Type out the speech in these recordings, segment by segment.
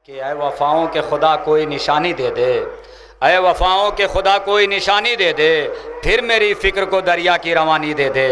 कि ऐ वफ़ाओं के खुदा कोई निशानी दे दे, ऐ वफ़ाओं के खुदा कोई निशानी दे दे, फिर मेरी फ़िक्र को दरिया की रवानी दे दे।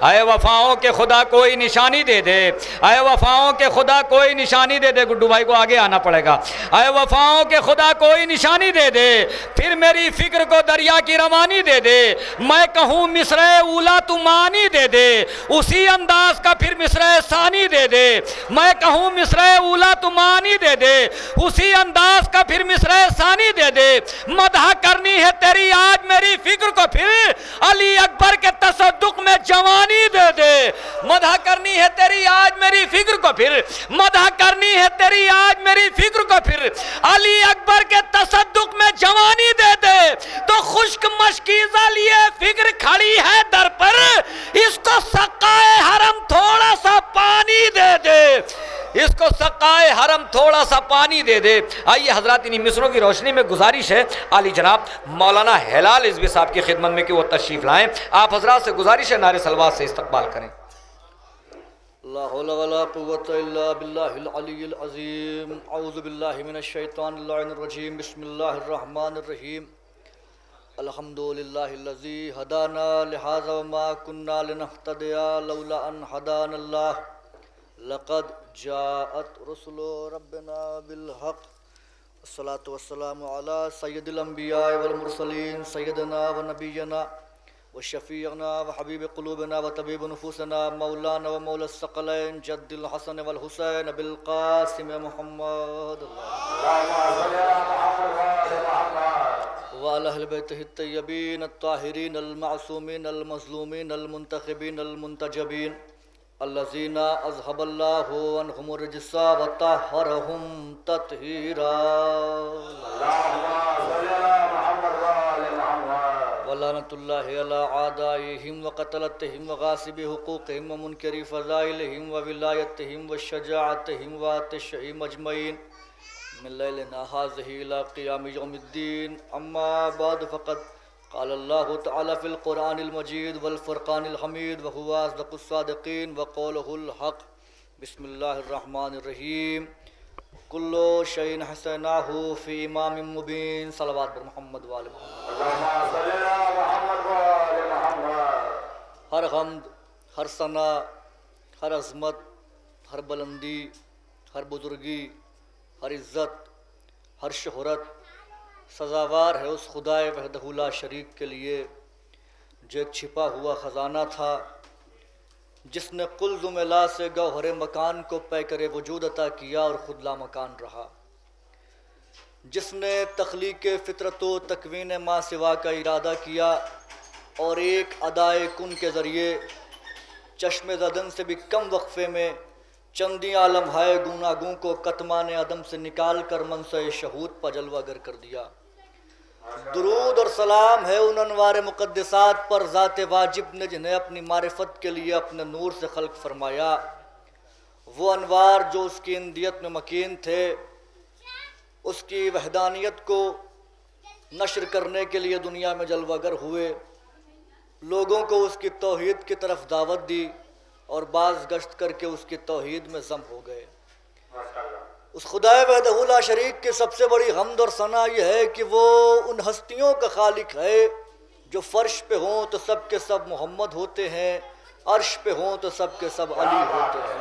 ऐ वफ़ाओं के खुदा कोई निशानी दे दे, ऐ वफ़ाओं के खुदा कोई निशानी दे दे। गुड्डू भाई को आगे आना पड़ेगा। ऐ वफ़ाओं के खुदा कोई निशानी दे दे, फिर मेरी फ़िक्र को दरिया की रवानी दे दे। मैं कहूँ मिस्र ऊला तू मानी दे दे, उसी अंदाज का फिर मिस्र सानी दे दे। मैं कहूँ मिस्र ऊला तू मानी दे दे, उसी अंदाज का फिर मिस्र सानी दे दे। मदह करनी है तेरी आज मेरी फिक्र को, फिर अली अकबर के तसद्दुक में जवानी दे दे। मदह करनी है तेरी आज मेरी फिक्र को, फिर मदह करनी है तेरी आज मेरी फिक्र को, फिर अली अकबर के तसद्दुक में जवानी दे दे। तो खुश्क मशकीज़ा लिए फिक्र खड़ी है दर पर, इसको सकाए हरम थोड़ा सा पानी दे दे, इसको सकाए हरम थोड़ा सा पानी दे दे। आइए हजरात, इन्हीं मिसरों की रोशनी में गुजारिश है आली जनाब मौलाना हिलाल रिजवी साहब की खिदमत में कि वो तशरीफ लाएं। आप हजरात से गुजारिश है नारे सलवात से इस्तकबाल करें। ला हौला वला कुव्वता इल्ला बिल्लाहिल अलिय्यिल अज़ीम। औज़ु बिल्लाहि मिनश शैतानिर लाइनिर रजीम। बिस्मिल्लाहिर रहमानिर रहीम। अल्हम्दुलिल्लाहिल्लज़ी हदाना लिहाज़ा वमा कुन्ना लिनहतदिया लौला अन हदानल्लाह। लक़द जाअत रुसुलु रब्बिना बिल हक़। अस्सलातु वस्सलामु अला सय्यिदिल अंबिया वल मुरसलीन सय्यदना व नबियना व शफ़ीअना व हबीब क़ुलूबिना व तबीब नुफूसिना मौलाना व मौला सकलैन जद्दिल हसन वल हुसैन बिल क़ासिम मुहम्मद व अला अहलि बैतिहि अत्तय्यबीन अत्ताहिरीन अल मासूमीन अल मज़लूमीन अल मुंतखबीन अल मुंतजबीन अल्लज़ीना अज़हबल्लाहु अन्हुमुर रिज्सा व तहहरहुम तत्हीरा। व लानतुल्लाहि अला आदाइहिम व क़तलतिहिम व गासिबि हुक़ूक़िहिम व मुनकरि फ़ज़ाइलिहिम व विलायतिहिम व शजाअतिहिम व आतिशिहिम अजमईन मिन लैलिना हाज़िहि इला क़ियामि यौमिद्दीन। अम्मा बाद फ़क़द क़ाल अल्लाहु तआला फ़िल क़ुरआनिल मजीद वल फ़ुरक़ानिल हमीद व हुवा अस्दक़ुस सादिक़ीन व क़ौलुहुल हक़। बिस्मिल्लाहिर रहमानिर रहीम। कुल्लु शैइन हसनाहु फ़ी इमामिम मुबीन। सलवात पर मोहम्मद व आले मोहम्मद। हर हम्द, हर सना, हर अज़मत, हर बुलंदी, हर बुज़ुर्गी, हर इज़्ज़त, हर शोहरत सज़ावार है उस खुदाए वहदहु ला शरीक के लिए जो एक छिपा हुआ ख़जाना था, जिसने कुल्ज़ुम ला से गौहर मकान को पैकर वजूद अता किया और ख़ुद ला मकान रहा, जिसने तख्लीक़ फ़ितरत व तकवीन मा सिवा का इरादा किया और एक अदाए कुन के ज़रिए चश्मे ज़दन से भी कम वक्फ़े में चंदी आलम हाय गुनागों को कतमान अदम से निकाल कर मनसे शहूद पर जलवागर कर दिया। दुरूद और सलाम है उन अनवार मुक़द्दसात पर ज़ात वाजिब ने जिन्हें अपनी मारिफत के लिए अपने नूर से खल्क फरमाया। वो अनवार जो उसकी इंदियत में मकीन थे, उसकी वहदानियत को नशर करने के लिए दुनिया में जलवागर हुए, लोगों को उसकी तौहीद की तरफ दावत दी और बाज़ गश्त करके उसकी तौहीद में ज़म हो गए। उस खुदाए वहदहु ला शरीक की सबसे बड़ी हम्द और सना यह है कि वो उन हस्तियों का खालिक है जो फ़र्श पे हों तो सब के सब मोहम्मद होते हैं, अर्श पे हों तो सब के सब अली होते हैं।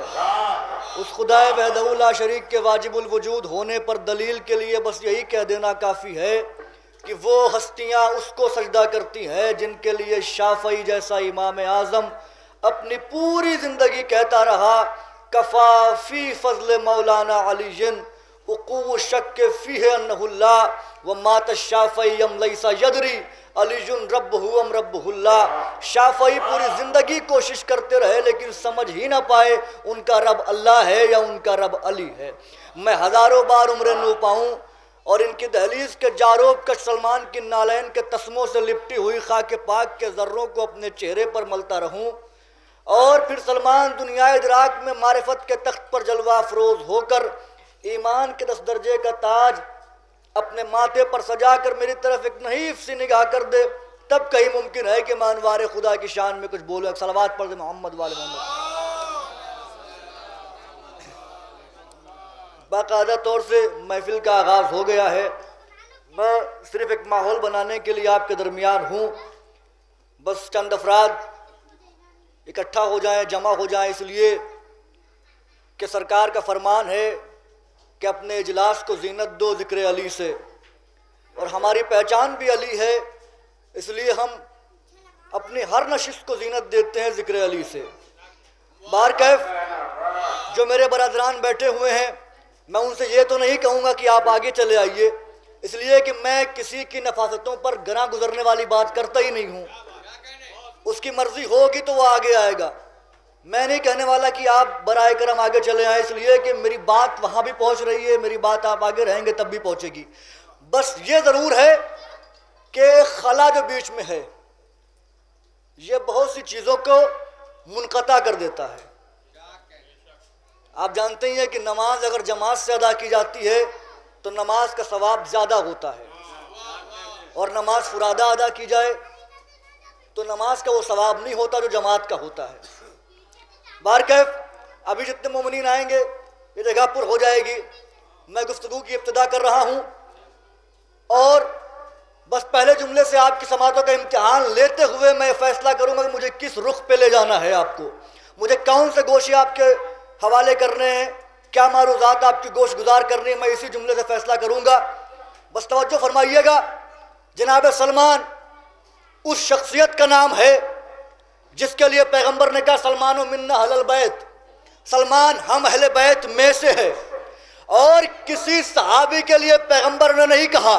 उस खुदाए वहदहु ला शरीक के वाजिबुल वजूद होने पर दलील के लिए बस यही कह देना काफ़ी है कि वो हस्तियाँ उसको सजदा करती हैं जिनके लिए शाफ़ई जैसा इमाम आज़म अपनी पूरी ज़िंदगी कहता रहा, कफ़ा फ़ी फ़ज़्ल मौलाना अलीयन उक़ूव शक फ़ीह अन्नहुल्लाह व मात शाफ़ई यम लैसा यदरी अलीजुन रब्बहु अम रब्बहुल्लाह। शाफ़ई पूरी ज़िंदगी कोशिश करते रहे लेकिन समझ ही ना पाए उनका रब अल्लाह है या उनका रब अली है। मैं हज़ारों बार उम्र नू पाऊँ और इनकी दहलीज़ के जारोब का सलमान की नालैन के तस्मों से लिपटी हुई खाक पाक के ज़र्रों को अपने चेहरे पर मलता रहूँ और फिर सलमान दुनिया इदराक में मारिफत के तख्त पर जलवा अफरोज़ होकर ईमान के 10 दर्जे का ताज अपने माथे पर सजा कर मेरी तरफ एक नहीफ सी निगाह कर दे, तब कहीं मुमकिन है कि मैं अनवार खुदा की शान में कुछ बोलूँ। सलवात पढ़ दे मोहम्मद वाले मोहम्मद। बाकायदा तौर से महफिल का आगाज़ हो गया है। मैं सिर्फ़ एक माहौल बनाने के लिए आपके दरमियान हूँ। बस चंद अफराद इकट्ठा हो जाएं, जमा हो जाएं, इसलिए कि सरकार का फरमान है कि अपने इजलास को ज़ीनत दो ज़िक्र अली से, और हमारी पहचान भी अली है, इसलिए हम अपनी हर नशिस्त को ज़ीनत देते हैं ज़िक्र अली से। बारकैफ जो मेरे बरादरान बैठे हुए हैं, मैं उनसे ये तो नहीं कहूँगा कि आप आगे चले आइए, इसलिए कि मैं किसी की नफासतों पर गना गुजरने वाली बात करता ही नहीं हूँ। उसकी मर्ज़ी होगी तो वो आगे आएगा। मैं नहीं कहने वाला कि आप बराए करम आगे चले आए, इसलिए कि मेरी बात वहाँ भी पहुँच रही है, मेरी बात आप आगे रहेंगे तब भी पहुँचेगी। बस ये ज़रूर है कि खला जो बीच में है ये बहुत सी चीज़ों को मुनक़ता कर देता है। आप जानते ही हैं कि नमाज अगर जमात से अदा की जाती है तो नमाज का सवाब ज़्यादा होता है, और नमाज फुरादा अदा की जाए तो नमाज का वो सवाब नहीं होता जो जमात का होता है। बारकैफ अभी जितने मोमिनीन आएंगे ये जगह पुर हो जाएगी। मैं गुफ्तगू की इब्तिदा कर रहा हूँ, और बस पहले जुमले से आपकी समातों का इम्तिहान लेते हुए मैं फैसला करूँगा कि मुझे किस रुख पे ले जाना है आपको, मुझे कौन से गोशे आपके हवाले करने हैं, क्या मारूज़ात आपकी गोश गुजार करनी है, मैं इसी जुमले से फैसला करूँगा। बस तवज्जो फरमाइएगा। जनाब सलमान उस शख्सियत का नाम है जिसके लिए पैगंबर ने कहा सलमान मिन्ना अहलल बैत, सलमान हम अहले बैत में से है। और किसी सहाबी के लिए पैगंबर ने नहीं कहा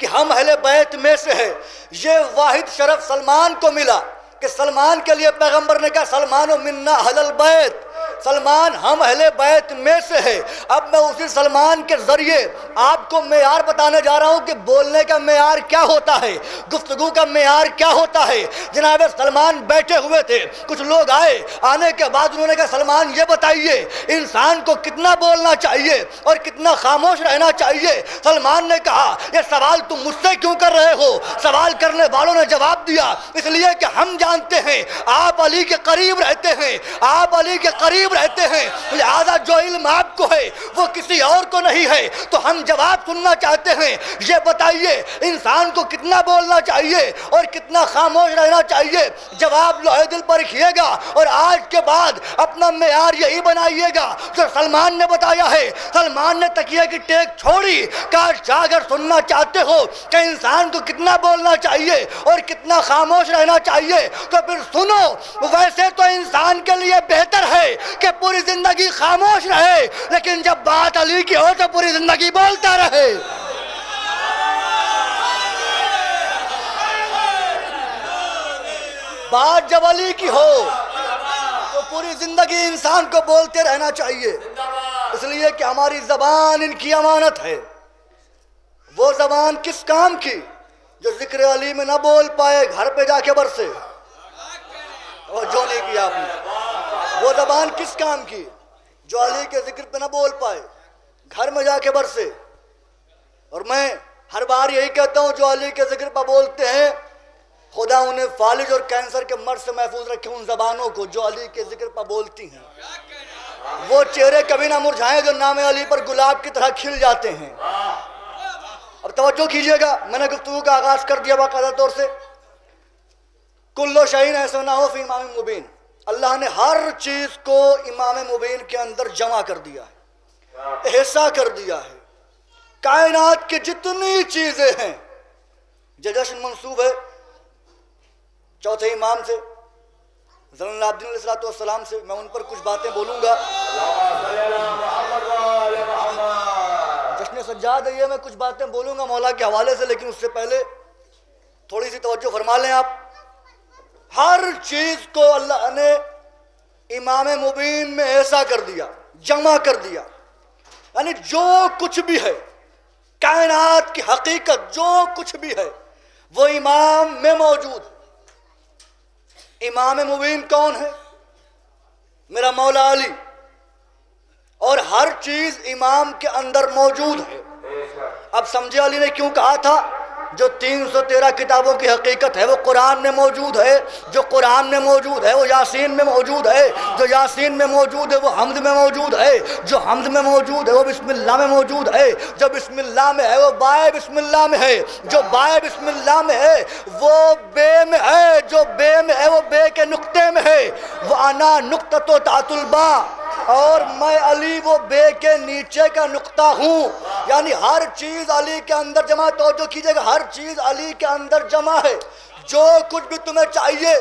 कि हम अहले बैत में से है। ये वाहिद शरफ सलमान को मिला कि सलमान के लिए पैगंबर ने कहा सलमान मिन्ना अहलल बैत, सलमान हम अहले बैत में से है। अब मैं उसी सलमान के ज़रिए आपको मेयार बताने जा रहा हूँ कि बोलने का मेयार क्या होता है, गुफ्तगू का मेयार क्या होता है। जनाब सलमान बैठे हुए थे, कुछ लोग आए, आने के बाद उन्होंने कहा सलमान ये बताइए इंसान को कितना बोलना चाहिए और कितना खामोश रहना चाहिए। सलमान ने कहा ये सवाल तुम मुझसे क्यों कर रहे हो। सवाल करने वालों ने जवाब दिया इसलिए कि हम जानते हैं आप अली के करीब रहते हैं, आप अली के करीब रहते हैं, लिहाजा जो इल्म आपको है वो किसी और को नहीं है। तो हम जवाब सुनना चाहते हैं, ये बताइए इंसान को कितना बोलना चाहिए और कितना खामोश रहना चाहिए। जवाब लोहे दिल पर रखिएगा और आज के बाद अपना मेयार यही बनाइएगा जो सलमान ने बताया है। सलमान ने तकिए की टेक छोड़ी, काश अगर सुनना चाहते हो कि इंसान को कितना बोलना चाहिए और कितना खामोश रहना चाहिए तो फिर सुनो। वैसे तो इंसान के लिए बेहतर है कि पूरी जिंदगी खामोश रहे, लेकिन जब बात अली की हो तो पूरी जिंदगी बोलता रहे। बात जब अली की हो तो पूरी जिंदगी इंसान को बोलते रहना चाहिए, इसलिए कि हमारी जबान इनकी अमानत है। वो जबान किस काम की जो जिक्र अली में ना बोल पाए घर पे जाके बरसे, और जो नहीं किया आपने। वो जबान किस काम की जो अली के जिक्र पे ना बोल पाए घर में जाके बरसे। और मैं हर बार यही कहता हूँ जो अली के जिक्र पर बोलते हैं खुदा उन्हें फालिज और कैंसर के मर्ज से महफूज रखे उन जबानों को जो अली के जिक्र पर बोलती हैं। वो चेहरे कभी ना मुरझाएं जो नाम अली पर गुलाब की तरह खिल जाते हैं। अब तवज्जो कीजिएगा, मैंने गुफ्तगू का आगाज कर दिया बाकायदा तौर से। कुल्लो शहीन ऐसा ना हो फी इमाम मुबीन, अल्लाह ने हर चीज को इमाम मुबीन के अंदर जमा कर दिया है, हिस्सा कर दिया है। कायनात की जितनी चीजें हैं जो जश्न मंसूब है चौथे इमाम से ज़ैनुल अलैहिस्सलाम से, मैं उन पर कुछ बातें बोलूँगा। जश्न सज्जाद है ये, मैं कुछ बातें बोलूँगा मौला के हवाले से, लेकिन उससे पहले थोड़ी सी तवज्जो फरमा लें आप। हर चीज़ को अल्लाह ने इमाम मुबीन में ऐसा कर दिया, जमा कर दिया। यानी जो कुछ भी है कायनात की हकीकत, जो कुछ भी है वो इमाम में मौजूद। इमाम मुबीन कौन है? मेरा मौला अली। और हर चीज इमाम के अंदर मौजूद है। अब समझे अली ने क्यों कहा था जो 313 किताबों की हकीकत है वो कुरान में मौजूद है, जो कुरान में मौजूद है वो यासीन में मौजूद है, जो यासीन में मौजूद है वो हम्द में मौजूद है, जो हम्द में मौजूद है वो बिस्मिल्लाह में मौजूद है, जो बिस्मिल्लाह में है वो बाय बिस्मिल्लाह में है, जो बाय बिस्मिल्लाह में है वो बे में है, जो बे में है वो बे के नुक्ते में है, वो अना नुक्ता तो तातुल बा, और मैं अली वो बे के नीचे का नुक्ता हूँ। यानी हर चीज़ अली के अंदर जमा, तवज्जो कीजिएगा, हर चीज़ अली के अंदर जमा है। जो कुछ भी तुम्हें चाहिए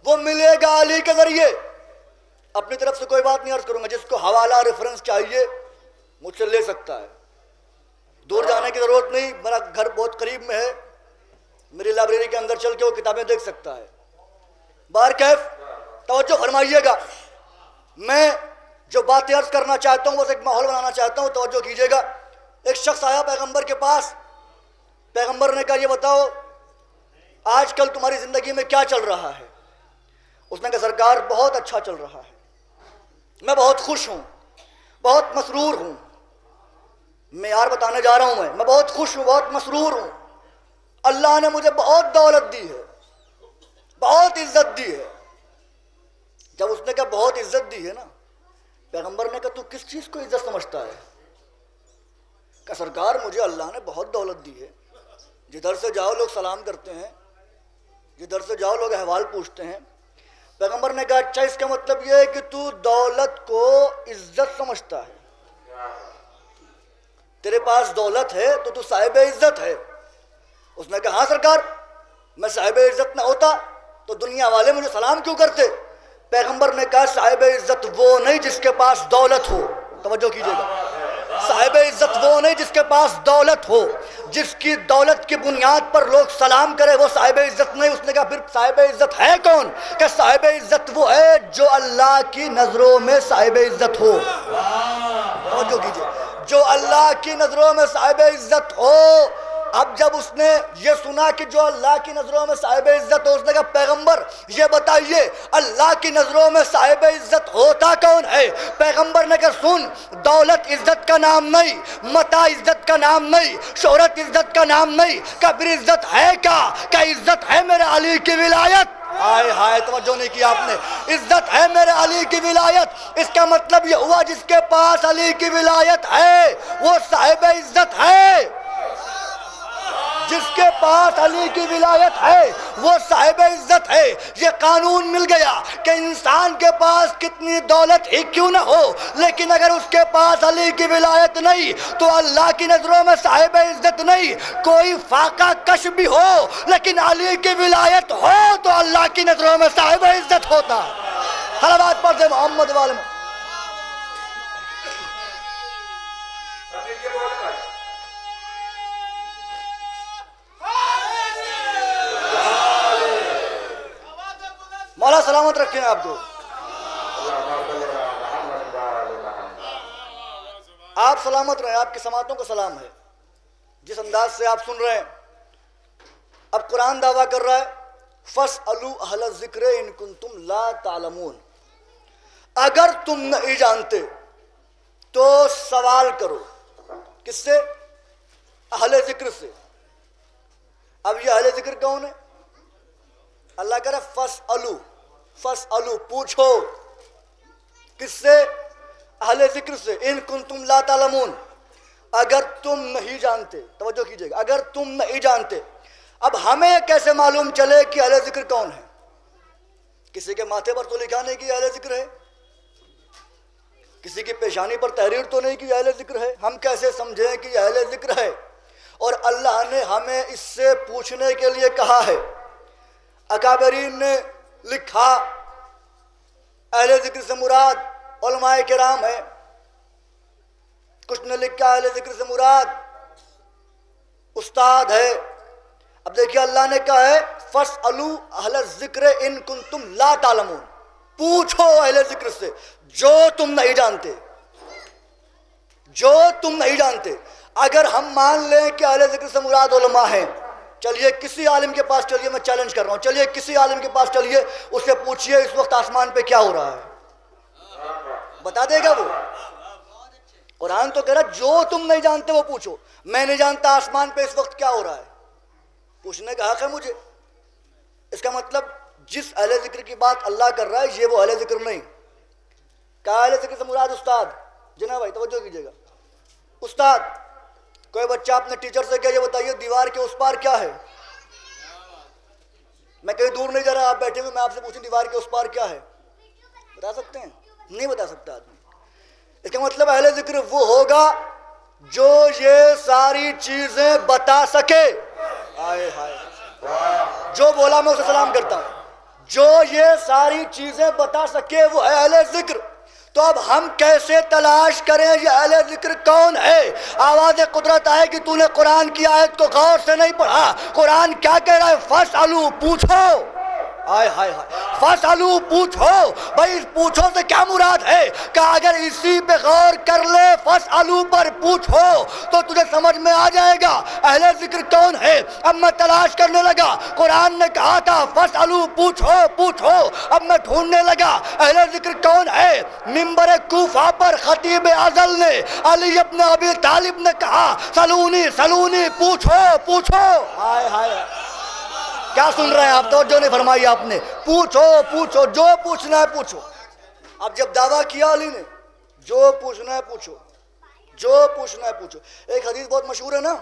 वो मिलेगा अली के ज़रिए। अपनी तरफ से कोई बात नहीं अर्ज करूँगा, जिसको हवाला रेफरेंस चाहिए मुझसे ले सकता है, दूर जाने की ज़रूरत नहीं, मेरा घर बहुत करीब में है, मेरी लाइब्रेरी के अंदर चल के वो किताबें देख सकता है। बारकैफ तवज्जो फरमाइएगा, मैं जो बातें अर्ज करना चाहता हूँ, बस एक माहौल बनाना चाहता हूँ, तवज्जो कीजिएगा। एक शख्स आया पैगंबर के पास, पैगंबर ने कहा ये बताओ आजकल तुम्हारी ज़िंदगी में क्या चल रहा है। उसने कहा सरकार बहुत अच्छा चल रहा है, मैं बहुत खुश हूँ, बहुत मसरूर हूँ। मैं यार बताने जा रहा हूँ, मैं बहुत खुश हूँ, बहुत मसरूर हूँ, अल्लाह ने मुझे बहुत दौलत दी है, बहुत इज्जत दी है। जब उसने कहा बहुत इज्जत दी है ना, पैगंबर ने कहा तू किस चीज़ को इज्जत समझता है। कहा सरकार मुझे अल्लाह ने बहुत दौलत दी है, जिधर से जाओ लोग सलाम करते हैं, जिधर से जाओ लोग अहवाल पूछते हैं। पैगंबर ने कहा अच्छा इसका मतलब यह है कि तू दौलत को इज्जत समझता है, तेरे पास दौलत है तो तू साहिब इज्जत है। उसने कहा हाँ सरकार, मैं साहिब इज्जत ना होता तो दुनिया वाले मुझे सलाम क्यों करते। पैगंबर ने कहा साहिब इज्जत वो नहीं जिसके पास दौलत हो, तवज्जो कीजिएगा, साहिब इज्जत वो नहीं जिसके पास दौलत हो, जिसकी दौलत की बुनियाद पर लोग सलाम करे वो साहिब इज्जत नहीं। उसने कहा फिर साहिब इज्जत है कौन। कि साहिब इज्जत वो है जो अल्लाह की नजरों में साहिब इज्जत हो, तवज्जो कीजिए, जो अल्लाह की नजरों में साहिब इज्जत हो। अब जब उसने ये सुना कि जो अल्लाह की नज़रों में साहिब इज्जत हो, उसने कहा पैगंबर ये बताइए अल्लाह की नज़रों में साहिब इज्जत होता कौन है। पैगंबर ने कहा सुन, दौलत इज्जत का नाम नहीं, मता इज्जत का नाम नहीं, शोहरत इज्जत का नाम नहीं, कब्र इज्जत है क्या इज्जत है मेरे अली की विलायत। हाय हाय तवज्जो नहीं किया आपने, इज्जत है मेरे अली की विलायत। इसका मतलब ये हुआ जिसके पास अली की विलायत है वो साहिब इज्जत है, जिसके पास अली की विलायत है वो साहिब इज्जत है। ये कानून मिल गया कि इंसान के पास कितनी दौलत ही क्यों ना हो, लेकिन अगर उसके पास अली की विलायत नहीं तो अल्लाह की नजरों में साहिब इज्जत नहीं। कोई फाका कश भी हो लेकिन अली की विलायत हो तो अल्लाह की नजरों में साहिब इज्जत होता। हलवात पर से मोहम्मद वाले में मौला सलामत रखें आपको। आप सलामत रहें, आपकी समातों को सलाम है जिस अंदाज से आप सुन रहे हैं। अब कुरान दावा कर रहा है फस्अलू अहल ज़िक्र इन कुंतुम ला तालमून, अगर तुम नहीं जानते तो सवाल करो। किससे? अहल ज़िक्र से। अब ये अहल ज़िक्र कौन है? अल्लाह कह रहा है फस्अलू, फस्अलू पूछो। किससे? अहले ज़िक्र से। इन कुंतुम ला तालमून, अगर तुम नहीं जानते, तवज्जो कीजिएगा, अगर तुम नहीं जानते। अब हमें कैसे मालूम चले कि अहले ज़िक्र कौन है? किसी के माथे पर तो लिखा नहीं कि अहले ज़िक्र है, किसी की पेशानी पर तहरीर तो नहीं कि अहले ज़िक्र है। हम कैसे समझें कि अहले ज़िक्र है? और अल्लाह ने हमें इससे पूछने के लिए कहा है। अकाबरीन ने लिखा अहले ज़िक्र से मुराद उलमाए किराम है, कुछ ने लिखा अहले ज़िक्र से मुराद उस्ताद है। अब देखिए अल्लाह ने कहा है फस्अलू अहल ज़िक्र इन कुंतुम ला तालमून, पूछो अहले ज़िक्र से जो तुम नहीं जानते, जो तुम नहीं जानते। अगर हम मान लें कि अहले ज़िक्र से मुराद उलमा है, चलिए किसी आलिम के पास चलिए, मैं चैलेंज कर रहा हूँ, चलिए किसी आलिम के पास चलिए, उससे पूछिए इस वक्त आसमान पे क्या हो रहा है, बता देगा वो। कुरान तो कह रहा जो तुम नहीं जानते वो पूछो। मैं नहीं जानता आसमान पे इस वक्त क्या हो रहा है, पूछने का हक है मुझे। इसका मतलब जिस अहले जिक्र की बात अल्लाह कर रहा है ये वो अहले जिक्र नहीं। क्या अहले जिक्र से मुराद? उस्ताद। जिना भाई तवज्जो कीजिएगा। उस्ताद, कोई बच्चा अपने टीचर से कहे ये बताइए दीवार के उस पार क्या है? मैं कहीं दूर नहीं जा रहा, आप बैठे हुए, मैं आपसे पूछूं दीवार के उस पार क्या है, बता सकते हैं? नहीं बता सकता आदमी। इसका मतलब अहले जिक्र वो होगा जो ये सारी चीजें बता सके। आए हाय, जो बोला मैं उसे सलाम करता हूं। जो ये सारी चीजें बता सके वो है अहले जिक्र। तो अब हम कैसे तलाश करें ये अहले जिक्र कौन है? आवाज़ कुदरत आए कि तूने कुरान की आयत को गौर से नहीं पढ़ा। कुरान क्या कह रहा है? फसअलू, पूछो। हाय हाय हाय, फसअलू, पूछो। भाई इस पूछो से क्या मुराद है? कि अगर इसी पे गौर कर ले, फसअलू पर पूछो, तो तुझे समझ में आ जाएगा अहले जिक्र कौन है। अब मैं तलाश करने लगा, कुरान ने कहा था फसअलू, पूछो पूछो। अब मैं ढूंढने लगा अहले जिक्र कौन है। मिंबर कूफा पर खतीब अज़ल ने अली इब्न अबी तालिब ने कहा सलूनी सलूनी, पूछो पूछो। हाय हाय, क्या सुन रहे हैं आप? तो जो नहीं फरमाई आपने, पूछो पूछो, जो पूछना है पूछो। अब जब दावा किया अली ने, जो पूछना है पूछो, जो पूछना है पूछो। एक हदीस बहुत मशहूर है ना,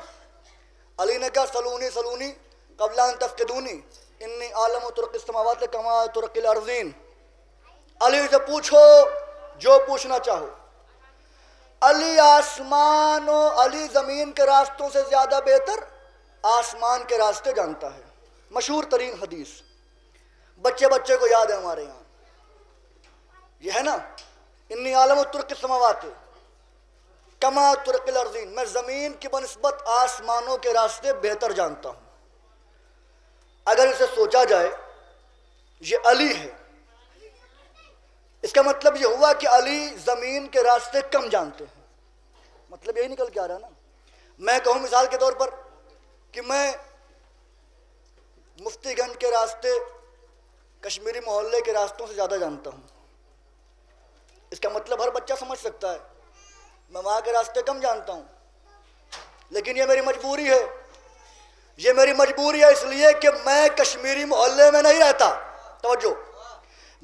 अली ने कहा सलूनी सलूनी क़ब्ल अन तफ़क़िदूनी इन्नी आलम तुरक़िस समावात कमा तुरक़िल अर्ज़ीन। अली से पूछो जो पूछना चाहो। अली आसमानों, अली ज़मीन के रास्तों से ज़्यादा बेहतर आसमान के रास्ते जानता है। मशहूर तरीन हदीस, बच्चे बच्चे को याद है हमारे यहाँ, ये है ना, इन्नी आलम तुरक़िस समावात कमा तुरक़िल अर्ज़ीन, मैं ज़मीन की बनिस्बत आसमानों के रास्ते बेहतर जानता हूँ। अगर इसे सोचा जाए ये अली है, इसका मतलब ये हुआ कि अली ज़मीन के रास्ते कम जानते हैं। मतलब यही निकल के आ रहा है ना। मैं कहूँ मिसाल के तौर पर कि मैं मुफ्तीगंज के रास्ते कश्मीरी मोहल्ले के रास्तों से ज़्यादा जानता हूँ। इसका मतलब हर बच्चा समझ सकता है मैं वहाँ के रास्ते कम जानता हूँ, लेकिन ये मेरी मजबूरी है। ये मेरी मजबूरी है इसलिए कि मैं कश्मीरी मोहल्ले में नहीं रहता। तवज्जो,